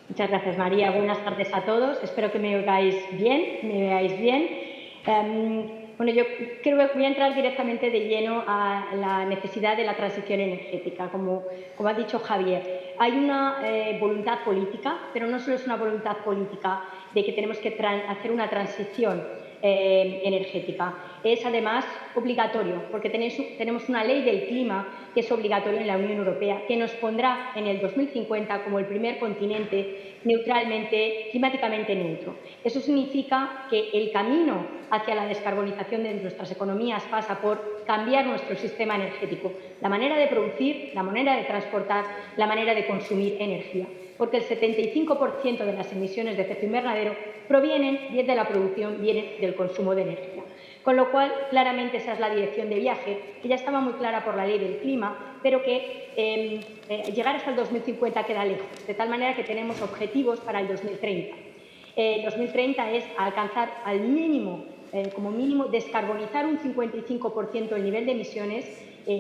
Muchas gracias, María. Buenas tardes a todos. Espero que me oigáis bien, me veáis bien. Bueno, yo creo que voy a entrar directamente de lleno a la necesidad de la transición energética. Como ha dicho Javier, hay una voluntad política, pero no solo es una voluntad política de que tenemos que hacer una transición energética. Es además obligatorio, porque tenemos una ley del clima que es obligatoria en la Unión Europea, que nos pondrá en el 2050 como el primer continente climáticamente neutro. Eso significa que el camino hacia la descarbonización de nuestras economías pasa por cambiar nuestro sistema energético, la manera de producir, la manera de transportar, la manera de consumir energía. Porque el 75% de las emisiones de efecto invernadero provienen bien de la producción, vienen del consumo de energía. Con lo cual, claramente esa es la dirección de viaje, que ya estaba muy clara por la ley del clima, pero que llegar hasta el 2050 queda lejos, de tal manera que tenemos objetivos para el 2030. El 2030 es alcanzar al mínimo, como mínimo, descarbonizar un 55% el nivel de emisiones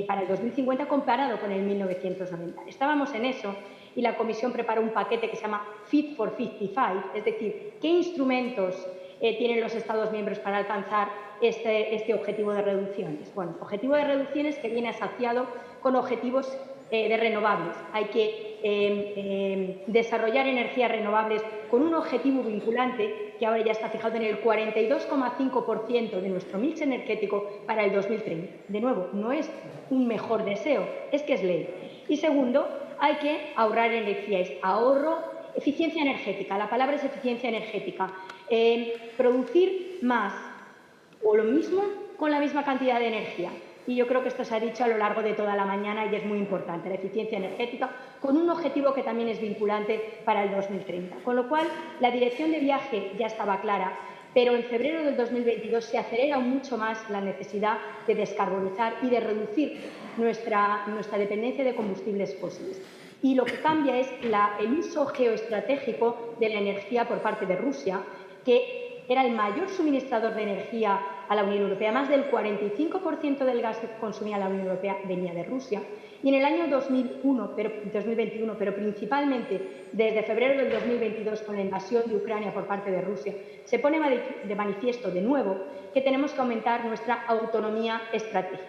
para el 2050 comparado con el 1990. Estábamos en eso y la Comisión preparó un paquete que se llama Fit for 55, es decir, qué instrumentos tienen los Estados miembros para alcanzar este objetivo de reducciones. Bueno, objetivo de reducciones que viene asociado con objetivos de renovables. Hay que desarrollar energías renovables con un objetivo vinculante que ahora ya está fijado en el 42,5% de nuestro mix energético para el 2030. De nuevo, no es un mejor deseo, es que es ley. Y segundo, hay que ahorrar energía, es ahorro, eficiencia energética. La palabra es eficiencia energética. Producir más o lo mismo con la misma cantidad de energía. Y yo creo que esto se ha dicho a lo largo de toda la mañana y es muy importante, la eficiencia energética, con un objetivo que también es vinculante para el 2030. Con lo cual, la dirección de viaje ya estaba clara, pero en febrero del 2022 se acelera mucho más la necesidad de descarbonizar y de reducir nuestra dependencia de combustibles fósiles. Y lo que cambia es el uso geoestratégico de la energía por parte de Rusia, que era el mayor suministrador de energía a la Unión Europea. Más del 45% del gas que consumía la Unión Europea venía de Rusia. Y en el año 2021, pero principalmente desde febrero del 2022, con la invasión de Ucrania por parte de Rusia, se pone de manifiesto de nuevo que tenemos que aumentar nuestra autonomía estratégica.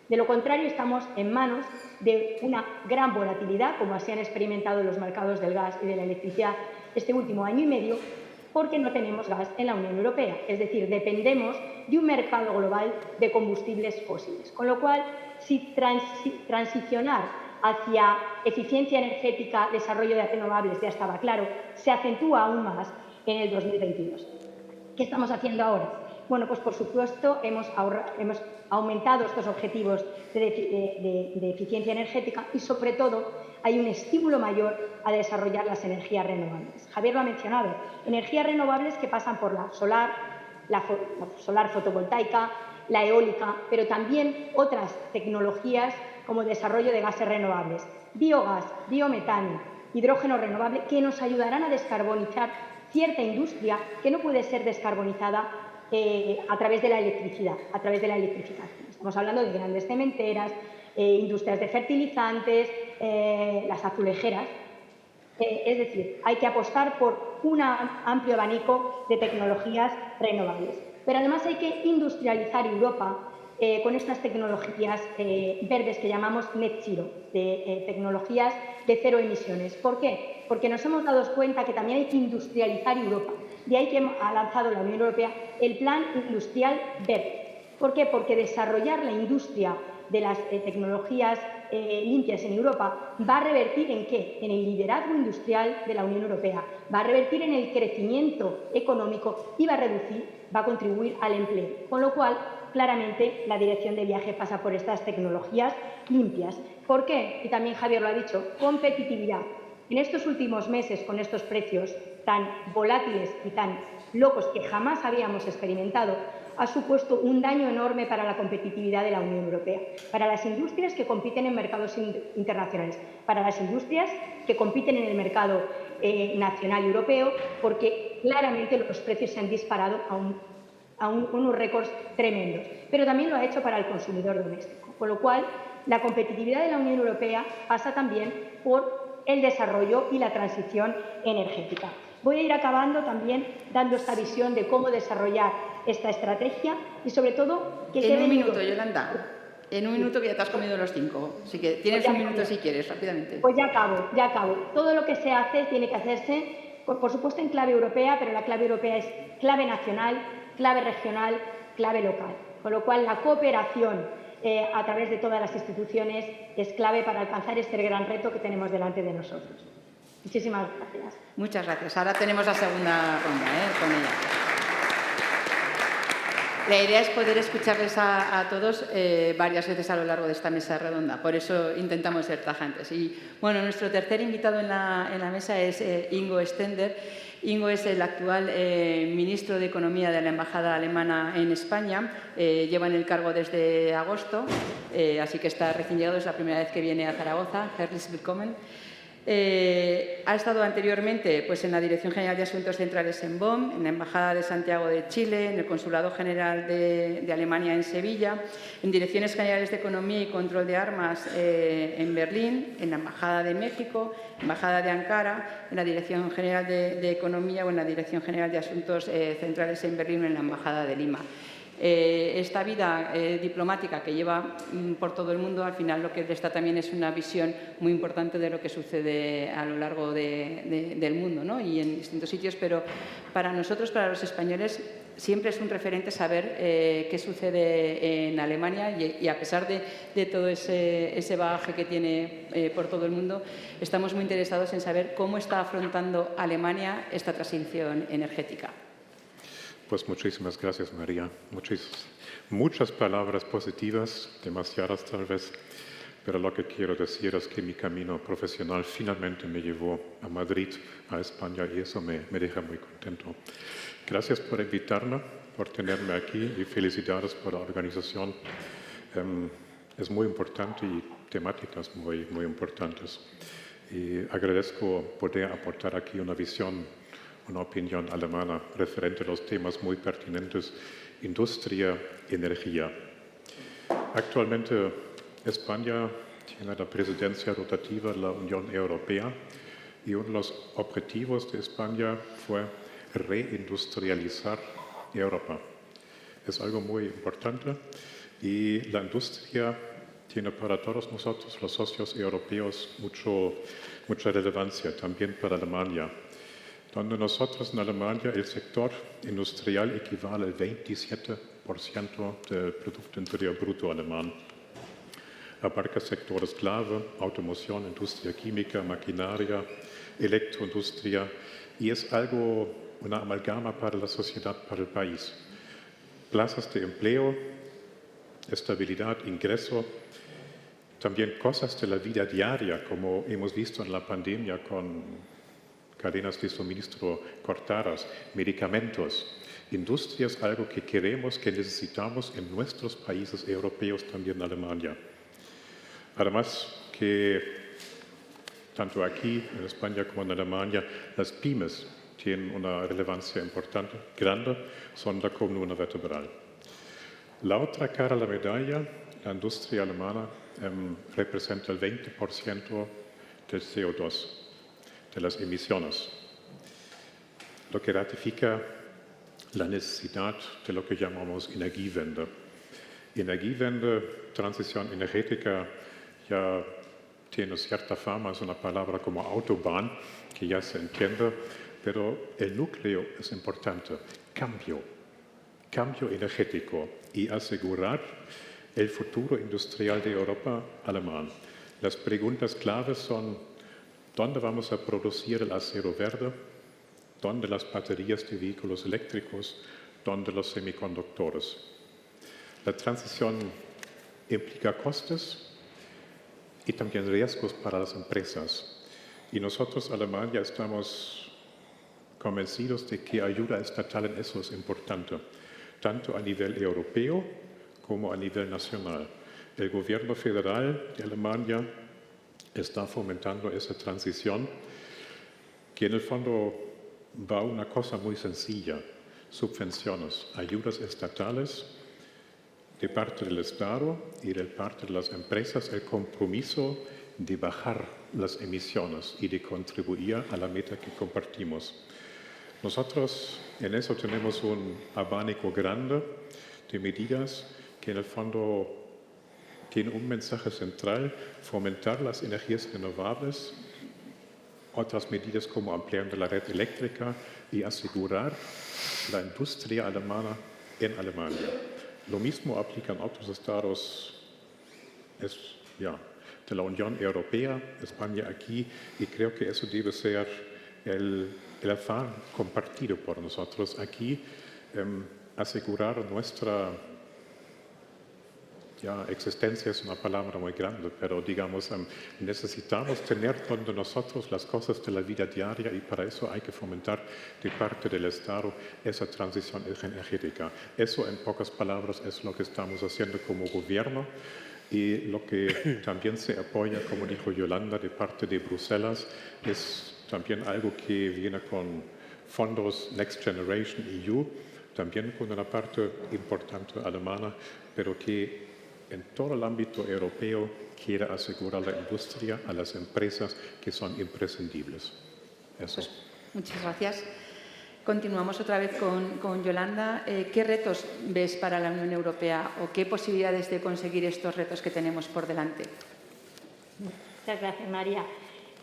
De lo contrario, estamos en manos de una gran volatilidad, como así han experimentado los mercados del gas y de la electricidad este último año y medio, porque no tenemos gas en la Unión Europea. Es decir, dependemos de un mercado global de combustibles fósiles. Con lo cual, si transicionar hacia eficiencia energética, desarrollo de renovables, ya estaba claro, se acentúa aún más en el 2022. ¿Qué estamos haciendo ahora? Bueno, pues por supuesto hemos aumentado estos objetivos de eficiencia energética y, sobre todo, hay un estímulo mayor a desarrollar las energías renovables. Javier lo ha mencionado, energías renovables que pasan por la solar fotovoltaica, la eólica, pero también otras tecnologías como desarrollo de gases renovables, biogás, biometano, hidrógeno renovable, que nos ayudarán a descarbonizar cierta industria que no puede ser descarbonizada a través de la electricidad, a través de la electrificación. Estamos hablando de grandes cementeras, industrias de fertilizantes, las azulejeras. Es decir, hay que apostar por un amplio abanico de tecnologías renovables. Pero además hay que industrializar Europa con estas tecnologías verdes que llamamos net zero, de tecnologías de cero emisiones. ¿Por qué? Porque nos hemos dado cuenta que también hay que industrializar Europa. De ahí que ha lanzado la Unión Europea el Plan Industrial Verde. ¿Por qué? Porque desarrollar la industria de las tecnologías limpias en Europa va a revertir ¿en qué? En el liderazgo industrial de la Unión Europea, va a revertir en el crecimiento económico y va a contribuir al empleo. Con lo cual, claramente, la dirección de viaje pasa por estas tecnologías limpias. ¿Por qué? Y también Javier lo ha dicho, competitividad. En estos últimos meses, con estos precios tan volátiles y tan locos que jamás habíamos experimentado, ha supuesto un daño enorme para la competitividad de la Unión Europea, para las industrias que compiten en mercados internacionales, para las industrias que compiten en el mercado nacional europeo, porque claramente los precios se han disparado a unos récords tremendos. Pero también lo ha hecho para el consumidor doméstico, con lo cual la competitividad de la Unión Europea pasa también por el desarrollo y la transición energética. Voy a ir acabando también dando esta visión de cómo desarrollar esta estrategia y, sobre todo, que quede... En un minuto, Yolanda. En un minuto, que ya te has comido los 5. Así que tienes un minuto si quieres, rápidamente. Pues ya acabo. Todo lo que se hace tiene que hacerse, por supuesto, en clave europea, pero la clave europea es clave nacional, clave regional, clave local. Con lo cual, la cooperación a través de todas las instituciones es clave para alcanzar este gran reto que tenemos delante de nosotros. Muchísimas gracias. Muchas gracias. Ahora tenemos la segunda ronda con ella. La idea es poder escucharles a todos varias veces a lo largo de esta mesa redonda. Por eso intentamos ser tajantes. Y bueno, nuestro tercer invitado en la mesa es Ingo Stender. Ingo es el actual ministro de Economía de la Embajada Alemana en España. Lleva en el cargo desde agosto, así que está recién llegado. Es la primera vez que viene a Zaragoza. Herzlich willkommen. Ha estado anteriormente en la Dirección General de Asuntos Centrales en Bonn, en la Embajada de Santiago de Chile, en el Consulado General de Alemania en Sevilla, en Direcciones Generales de Economía y Control de Armas en Berlín, en la Embajada de México, Embajada de Ankara, en la Dirección General de Economía o en la Dirección General de Asuntos Centrales en Berlín o en la Embajada de Lima. Esta vida diplomática que lleva por todo el mundo, al final lo que le está también es una visión muy importante de lo que sucede a lo largo del mundo, ¿no? Y en distintos sitios, pero para nosotros, para los españoles, siempre es un referente saber qué sucede en Alemania y a pesar de todo ese bagaje que tiene por todo el mundo, estamos muy interesados en saber cómo está afrontando Alemania esta transición energética. Pues muchísimas gracias, María. Muchas palabras positivas, demasiadas tal vez, pero lo que quiero decir es que mi camino profesional finalmente me llevó a Madrid, a España, y eso me deja muy contento. Gracias por invitarme, por tenerme aquí y felicidades por la organización. Es muy importante y temáticas muy importantes. Y agradezco poder aportar aquí una visión, una opinión alemana referente a los temas muy pertinentes, industria, energía. Actualmente España tiene la presidencia rotativa de la Unión Europea y uno de los objetivos de España fue reindustrializar Europa. Es algo muy importante y la industria tiene para todos nosotros, los socios europeos, mucha relevancia, también para Alemania, donde nosotros en Alemania el sector industrial equivale al 27% del Producto Interior Bruto alemán. Abarca sectores clave, automoción, industria química, maquinaria, electroindustria, y es una amalgama para la sociedad, para el país. Plazas de empleo, estabilidad, ingreso, también cosas de la vida diaria, como hemos visto en la pandemia con cadenas de suministro cortadas, medicamentos. Industria es algo que queremos, que necesitamos en nuestros países europeos, también en Alemania. Además, que tanto aquí en España como en Alemania, las pymes tienen una relevancia importante, grande, son la columna vertebral. La otra cara de la medalla, la industria alemana, representa el 20% del CO2. De las emisiones, lo que ratifica la necesidad de lo que llamamos Energiewende. Energiewende, transición energética, ya tiene cierta fama, es una palabra como autobahn, que ya se entiende, pero el núcleo es importante. Cambio energético y asegurar el futuro industrial de Europa alemán. Las preguntas claves son: ¿dónde vamos a producir el acero verde? ¿Dónde las baterías de vehículos eléctricos? ¿Dónde los semiconductores? La transición implica costes y también riesgos para las empresas. Y nosotros, Alemania, estamos convencidos de que ayuda estatal en eso es importante, tanto a nivel europeo como a nivel nacional. El gobierno federal de Alemania está fomentando esa transición, que en el fondo va a una cosa muy sencilla: subvenciones, ayudas estatales de parte del Estado y de parte de las empresas, el compromiso de bajar las emisiones y de contribuir a la meta que compartimos. Nosotros en eso tenemos un abanico grande de medidas que en el fondo tienen un mensaje central: fomentar las energías renovables, otras medidas como ampliando la red eléctrica y asegurar la industria alemana en Alemania. Lo mismo aplica en otros estados de la Unión Europea, España aquí, y creo que eso debe ser el afán compartido por nosotros aquí, asegurar nuestra existencia es una palabra muy grande, pero digamos, necesitamos tener donde nosotros las cosas de la vida diaria, y para eso hay que fomentar de parte del Estado esa transición energética. Eso, en pocas palabras, es lo que estamos haciendo como gobierno y lo que también se apoya, como dijo Yolanda, de parte de Bruselas. Es también algo que viene con fondos Next Generation EU, también con una parte importante alemana, pero que en todo el ámbito europeo quiere asegurar a la industria, a las empresas que son imprescindibles. Eso. Pues, muchas gracias. Continuamos otra vez con Yolanda. ¿Qué retos ves para la Unión Europea o qué posibilidades de conseguir estos retos que tenemos por delante? Muchas gracias, María.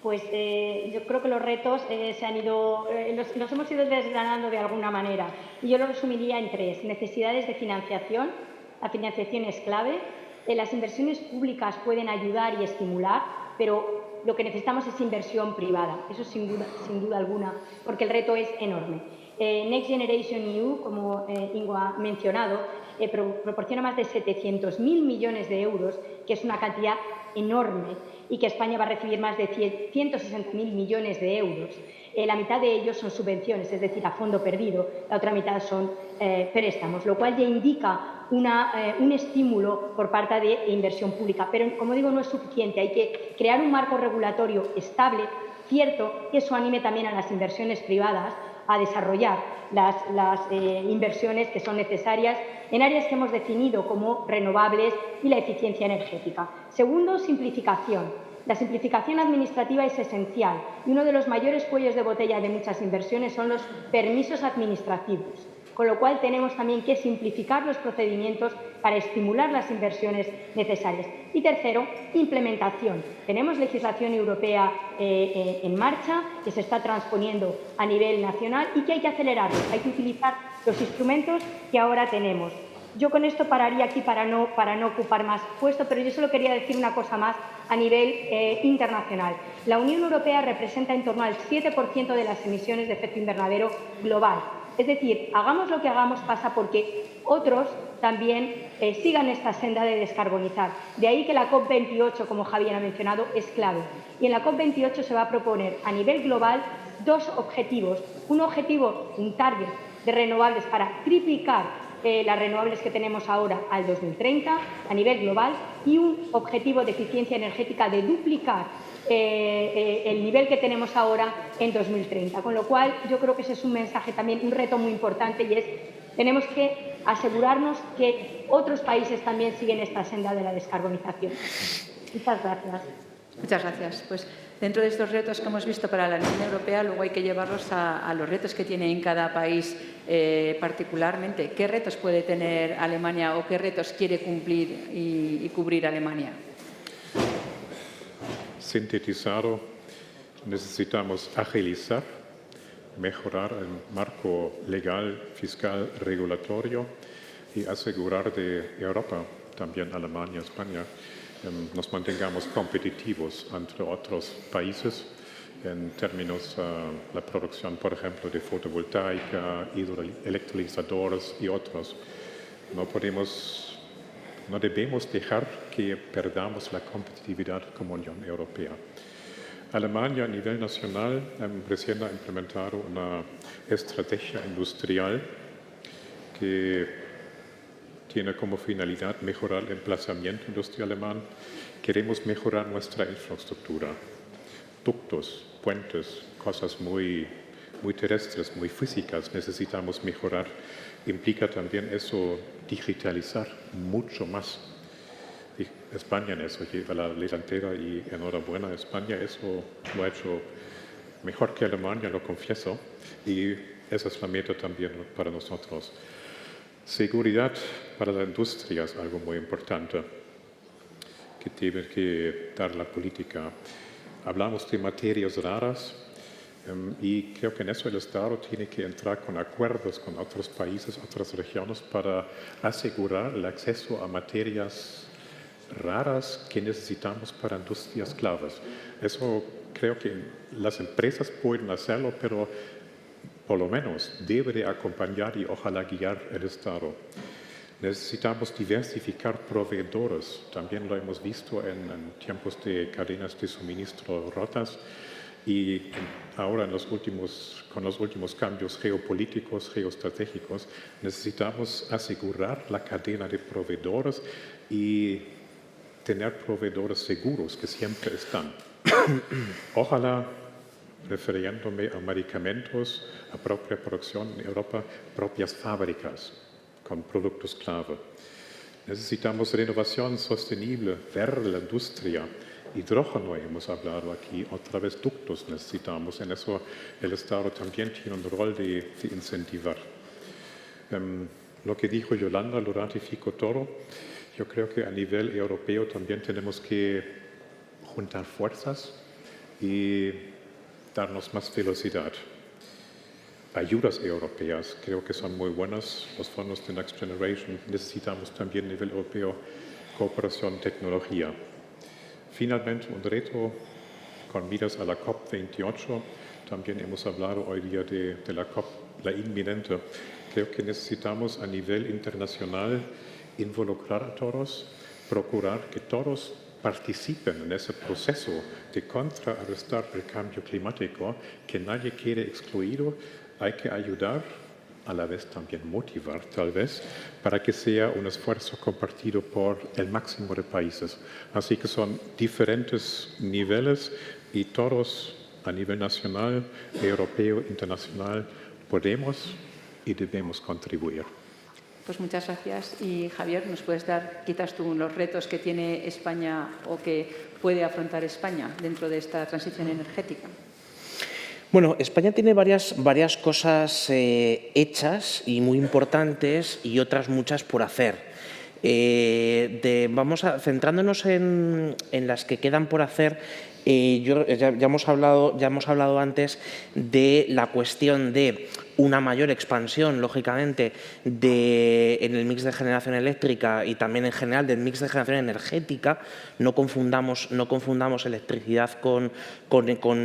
Pues yo creo que los retos se han ido, los hemos ido desgranando de alguna manera. Y yo lo resumiría en tres: necesidades de financiación. La financiación es clave. Las inversiones públicas pueden ayudar y estimular, pero lo que necesitamos es inversión privada. Eso sin duda alguna, porque el reto es enorme. Next Generation EU, como Ingo ha mencionado, proporciona más de 700.000 millones de euros, que es una cantidad enorme, y que España va a recibir más de 160.000 millones de euros. La mitad de ellos son subvenciones, es decir, a fondo perdido. La otra mitad son préstamos, lo cual ya indica un estímulo por parte de inversión pública. Pero, como digo, no es suficiente. Hay que crear un marco regulatorio estable, cierto, que eso anime también a las inversiones privadas a desarrollar las inversiones que son necesarias en áreas que hemos definido como renovables y la eficiencia energética. Segundo, simplificación. La simplificación administrativa es esencial y uno de los mayores cuellos de botella de muchas inversiones son los permisos administrativos, con lo cual tenemos también que simplificar los procedimientos para estimular las inversiones necesarias. Y tercero, implementación. Tenemos legislación europea en marcha que se está transponiendo a nivel nacional y que hay que acelerarlo, hay que utilizar los instrumentos que ahora tenemos. Yo con esto pararía aquí para no ocupar más puesto, pero yo solo quería decir una cosa más a nivel internacional. La Unión Europea representa en torno al 7% de las emisiones de efecto invernadero global. Es decir, hagamos lo que hagamos, pasa porque otros también sigan esta senda de descarbonizar. De ahí que la COP28, como Javier ha mencionado, es clave. Y en la COP28 se va a proponer a nivel global dos objetivos. Un objetivo, un target de renovables para triplicar las renovables que tenemos ahora al 2030 a nivel global, y un objetivo de eficiencia energética de duplicar el nivel que tenemos ahora en 2030. Con lo cual, yo creo que ese es un mensaje también, un reto muy importante, y es: tenemos que asegurarnos que otros países también siguen esta senda de la descarbonización. Muchas gracias. Muchas gracias. Pues Dentro de estos retos que hemos visto para la Unión Europea, luego hay que llevarlos a los retos que tiene en cada país particularmente. ¿Qué retos puede tener Alemania o qué retos quiere cumplir y cubrir Alemania? Sintetizado, necesitamos agilizar, mejorar el marco legal, fiscal, regulatorio y asegurar de Europa, también Alemania, España, nos mantengamos competitivos entre otros países en términos de la producción, por ejemplo, de fotovoltaica, hidroelectrolizadores y otros. No debemos dejar que perdamos la competitividad como Unión Europea. Alemania a nivel nacional recién ha implementado una estrategia industrial que tiene como finalidad mejorar el emplazamiento industrial alemán. Queremos mejorar nuestra infraestructura, ductos, puentes, cosas muy terrestres, muy físicas, necesitamos mejorar. Implica también eso digitalizar mucho más. España en eso lleva la delantera y enhorabuena, España eso lo ha hecho mejor que Alemania, lo confieso, y esa es la meta también para nosotros. Seguridad para la industria es algo muy importante que tiene que dar la política. Hablamos de materias raras y creo que en eso el Estado tiene que entrar con acuerdos con otros países, otras regiones para asegurar el acceso a materias raras que necesitamos para industrias claves. Eso creo que las empresas pueden hacerlo, pero por lo menos debe de acompañar y ojalá guiar el Estado. Necesitamos diversificar proveedores. También lo hemos visto en tiempos de cadenas de suministro rotas y ahora con los últimos cambios geopolíticos, geoestratégicos, necesitamos asegurar la cadena de proveedores y tener proveedores seguros que siempre están. Ojalá, refiriéndome a medicamentos, a propia producción en Europa, propias fábricas con productos clave. Necesitamos renovación sostenible, ver la industria, hidrógeno hemos hablado aquí, otra vez ductos necesitamos, en eso el Estado también tiene un rol de incentivar. Lo que dijo Yolanda lo ratifico todo. Yo creo que a nivel europeo también tenemos que juntar fuerzas y darnos más velocidad. Ayudas europeas creo que son muy buenas. Los fondos de Next Generation necesitamos también a nivel europeo cooperación, tecnología. Finalmente, un reto con miras a la COP28. También hemos hablado hoy día de la COP, la inminente. Creo que necesitamos a nivel internacional involucrar a todos, procurar que todos participen en ese proceso de contrarrestar el cambio climático, que nadie quede excluido. Hay que ayudar, a la vez también motivar, tal vez, para que sea un esfuerzo compartido por el máximo de países. Así que son diferentes niveles y todos a nivel nacional, europeo, internacional, podemos y debemos contribuir. Pues muchas gracias. Y Javier, ¿nos puedes dar quizás tú los retos que tiene España o que puede afrontar España dentro de esta transición energética? Bueno, España tiene varias cosas hechas y muy importantes y otras muchas por hacer. Centrándonos en las que quedan por hacer, ya hemos hablado antes de la cuestión de una mayor expansión, lógicamente, en el mix de generación eléctrica y también en general del mix de generación energética. No confundamos electricidad con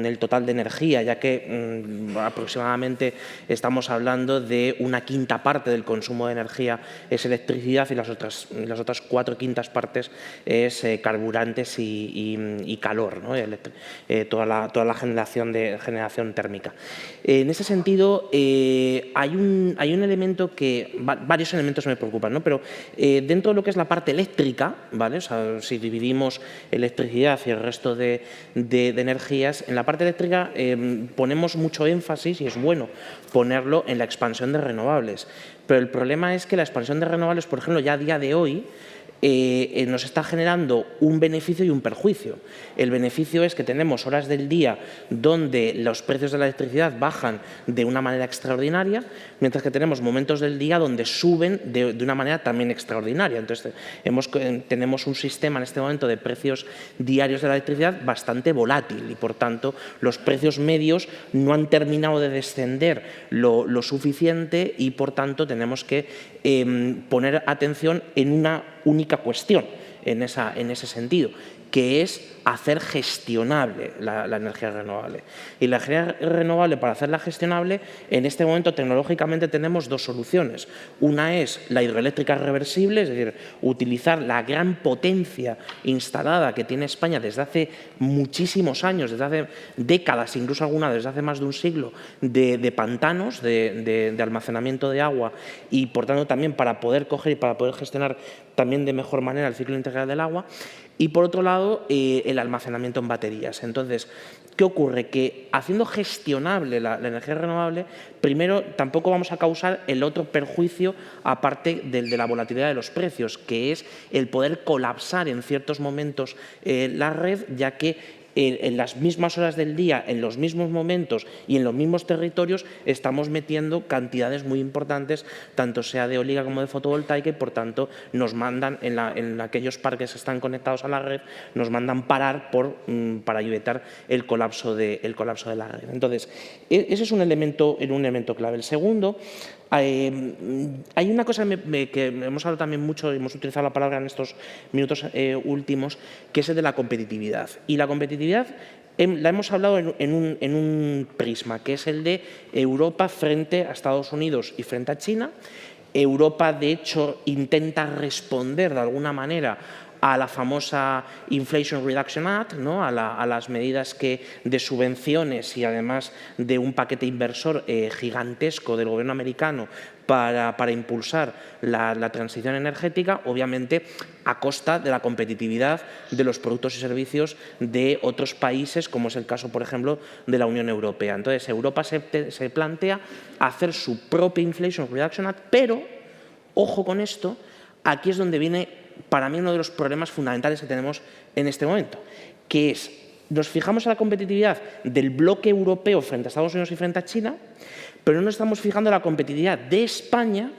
el total de energía, ya que aproximadamente estamos hablando de una quinta parte del consumo de energía es electricidad y las otras 4/5 partes es carburantes y calor, ¿no? Toda la generación térmica. En ese sentido, hay un elemento que, varios elementos me preocupan, ¿no? Pero dentro de lo que es la parte eléctrica, ¿vale? O sea, si dividimos electricidad y el resto de energías, en la parte eléctrica ponemos mucho énfasis, y es bueno ponerlo, en la expansión de renovables. Pero el problema es que la expansión de renovables, por ejemplo, ya a día de hoy, nos está generando un beneficio y un perjuicio. El beneficio es que tenemos horas del día donde los precios de la electricidad bajan de una manera extraordinaria, mientras que tenemos momentos del día donde suben de una manera también extraordinaria. Entonces, tenemos un sistema en este momento de precios diarios de la electricidad bastante volátil y, por tanto, los precios medios no han terminado de descender lo suficiente y, por tanto, tenemos que poner atención en una única cuestión en ese sentido, que es hacer gestionable la energía renovable. Y la energía renovable, para hacerla gestionable, en este momento tecnológicamente tenemos dos soluciones. Una es la hidroeléctrica reversible, es decir, utilizar la gran potencia instalada que tiene España desde hace muchísimos años, desde hace décadas, incluso alguna desde hace más de un siglo, de pantanos, de almacenamiento de agua y, por tanto, también para poder coger y para poder gestionar también de mejor manera el ciclo integral del agua. Y, por otro lado, el almacenamiento en baterías. Entonces, ¿qué ocurre? Que haciendo gestionable la energía renovable, primero tampoco vamos a causar el otro perjuicio, aparte de la volatilidad de los precios, que es el poder colapsar en ciertos momentos la red, ya que en las mismas horas del día, en los mismos momentos y en los mismos territorios estamos metiendo cantidades muy importantes, tanto sea de eólica como de fotovoltaica, y por tanto nos mandan en aquellos parques que están conectados a la red, nos mandan parar para evitar el colapso de la red. Entonces, ese es un elemento clave. El segundo, hay una cosa que hemos hablado también mucho, hemos utilizado la palabra en estos minutos últimos, que es el de la competitividad. Y la competitividad la hemos hablado en un prisma, que es el de Europa frente a Estados Unidos y frente a China. Europa, de hecho, intenta responder de alguna manera a la famosa Inflation Reduction Act, ¿no? a las medidas de subvenciones y además de un paquete inversor gigantesco del gobierno americano para impulsar la transición energética, obviamente a costa de la competitividad de los productos y servicios de otros países, como es el caso, por ejemplo, de la Unión Europea. Entonces, Europa se plantea hacer su propia Inflation Reduction Act, pero, ojo con esto, aquí es donde viene para mí uno de los problemas fundamentales que tenemos en este momento, que es, nos fijamos en la competitividad del bloque europeo frente a Estados Unidos y frente a China, pero no nos estamos fijando en la competitividad de España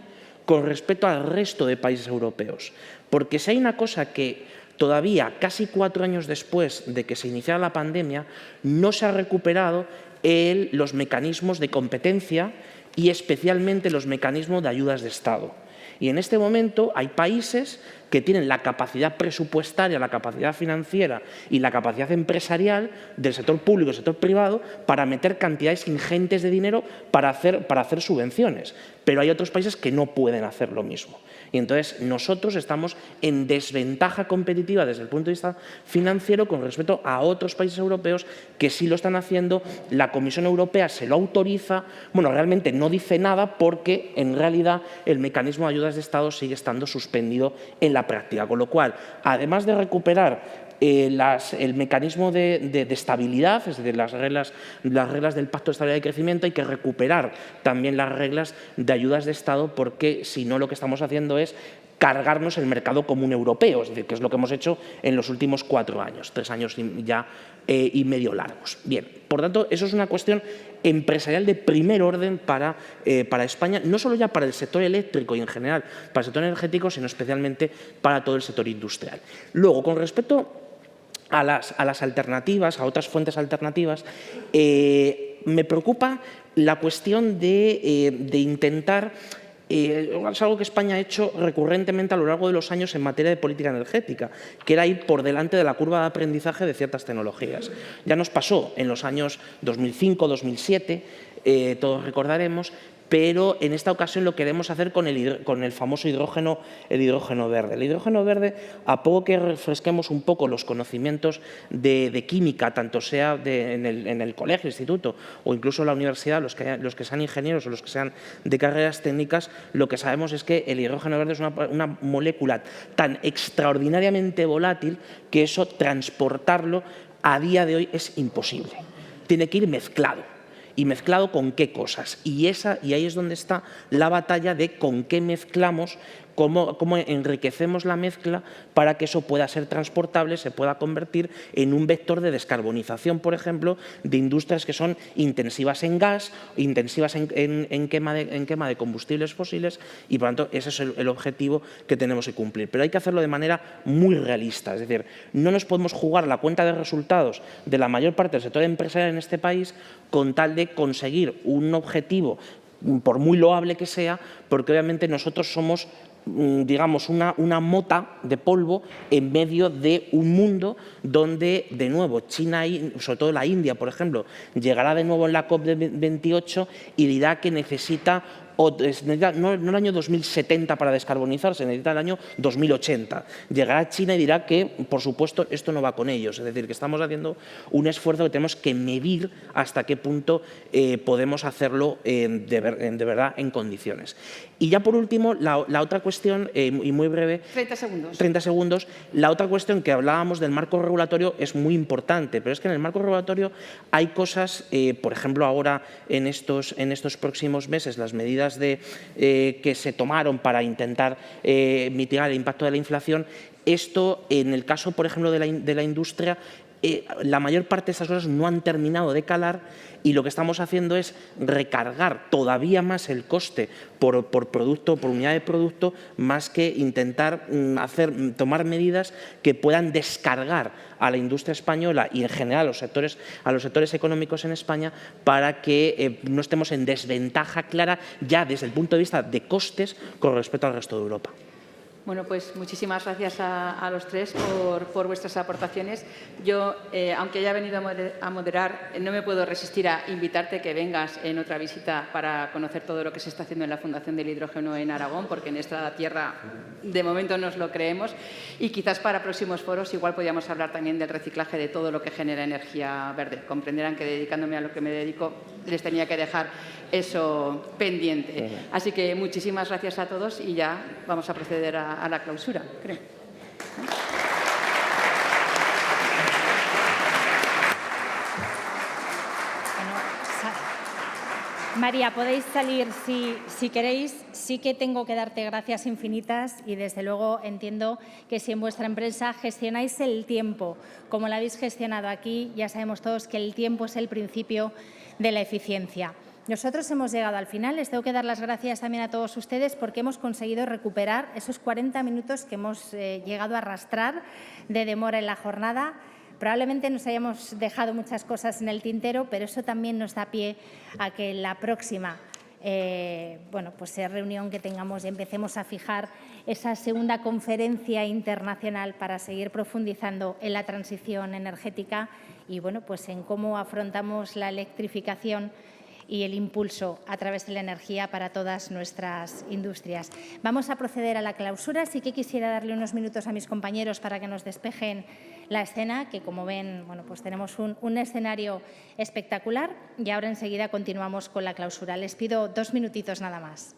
con respecto al resto de países europeos. Porque si hay una cosa que todavía, casi 4 años después de que se iniciara la pandemia, no se ha recuperado los mecanismos de competencia y especialmente los mecanismos de ayudas de Estado. Y en este momento hay países que tienen la capacidad presupuestaria, la capacidad financiera y la capacidad empresarial del sector público y del sector privado para meter cantidades ingentes de dinero para hacer subvenciones. Pero hay otros países que no pueden hacer lo mismo. Y entonces nosotros estamos en desventaja competitiva desde el punto de vista financiero con respecto a otros países europeos que sí lo están haciendo. La Comisión Europea se lo autoriza, bueno, realmente no dice nada porque en realidad el mecanismo de ayudas de Estado sigue estando suspendido en la práctica. Con lo cual, además de recuperar el mecanismo de estabilidad, es decir, las reglas del Pacto de Estabilidad y Crecimiento, hay que recuperar también las reglas de ayudas de Estado, porque si no lo que estamos haciendo es cargarnos el mercado común europeo, es decir, que es lo que hemos hecho en los últimos 4 años, 3 años ya y medio largos. Bien, por tanto, eso es una cuestión empresarial de primer orden para España, no solo ya para el sector eléctrico y en general para el sector energético, sino especialmente para todo el sector industrial. Luego, con respecto a las alternativas, a otras fuentes alternativas, me preocupa la cuestión de intentar, es algo que España ha hecho recurrentemente a lo largo de los años en materia de política energética, que era ir por delante de la curva de aprendizaje de ciertas tecnologías. Ya nos pasó en los años 2005, 2007, todos recordaremos, pero en esta ocasión lo queremos hacer con el famoso hidrógeno verde. El hidrógeno verde, a poco que refresquemos un poco los conocimientos de química, tanto sea en el colegio, instituto o incluso en la universidad, los que sean ingenieros o los que sean de carreras técnicas, lo que sabemos es que el hidrógeno verde es una molécula tan extraordinariamente volátil que eso, transportarlo a día de hoy es imposible. Tiene que ir mezclado. ¿Y mezclado con qué cosas? Y ahí es donde está la batalla de con qué mezclamos cómo enriquecemos la mezcla para que eso pueda ser transportable, se pueda convertir en un vector de descarbonización, por ejemplo, de industrias que son intensivas en gas, intensivas en quema de combustibles fósiles, y por lo tanto ese es el objetivo que tenemos que cumplir. Pero hay que hacerlo de manera muy realista, es decir, no nos podemos jugar la cuenta de resultados de la mayor parte del sector empresarial en este país con tal de conseguir un objetivo, por muy loable que sea, porque obviamente nosotros somos, digamos, una mota de polvo en medio de un mundo donde, de nuevo, China y sobre todo la India, por ejemplo, llegará de nuevo en la COP28 y dirá que necesita no el año 2070 para descarbonizarse, necesita el año 2080. Llegará China y dirá que, por supuesto, esto no va con ellos. Es decir, que estamos haciendo un esfuerzo que tenemos que medir hasta qué punto podemos hacerlo de verdad en condiciones. Y ya por último, la otra cuestión, y muy breve… 30 segundos. 30 segundos. La otra cuestión que hablábamos del marco regulatorio es muy importante, pero es que en el marco regulatorio hay cosas, por ejemplo, ahora en estos próximos meses, las medidas que se tomaron para intentar mitigar el impacto de la inflación. Esto, en el caso, por ejemplo, de la industria, la mayor parte de estas cosas no han terminado de calar y lo que estamos haciendo es recargar todavía más el coste por producto, por unidad de producto, más que intentar tomar medidas que puedan descargar a la industria española y en general a los sectores económicos en España para que no estemos en desventaja clara ya desde el punto de vista de costes con respecto al resto de Europa. Bueno, pues muchísimas gracias a los tres por vuestras aportaciones. Yo, aunque haya venido a moderar, no me puedo resistir a invitarte que vengas en otra visita para conocer todo lo que se está haciendo en la Fundación del Hidrógeno en Aragón, porque en esta tierra de momento nos lo creemos. Y quizás para próximos foros igual podríamos hablar también del reciclaje de todo lo que genera energía verde. Comprenderán que dedicándome a lo que me dedico les tenía que dejar eso pendiente. Así que muchísimas gracias a todos y ya vamos a proceder a la clausura, creo. María, podéis salir si queréis. Sí que tengo que darte gracias infinitas y desde luego entiendo que si en vuestra empresa gestionáis el tiempo como lo habéis gestionado aquí, ya sabemos todos que el tiempo es el principio de la eficiencia. Nosotros hemos llegado al final. Les tengo que dar las gracias también a todos ustedes porque hemos conseguido recuperar esos 40 minutos que hemos llegado a arrastrar de demora en la jornada. Probablemente nos hayamos dejado muchas cosas en el tintero, pero eso también nos da pie a que la próxima reunión que tengamos y empecemos a fijar esa segunda conferencia internacional para seguir profundizando en la transición energética y en cómo afrontamos la electrificación y el impulso a través de la energía para todas nuestras industrias. Vamos a proceder a la clausura. Sí que quisiera darle unos minutos a mis compañeros para que nos despejen la escena, que como ven, tenemos un escenario espectacular y ahora enseguida continuamos con la clausura. Les pido 2 minutitos nada más.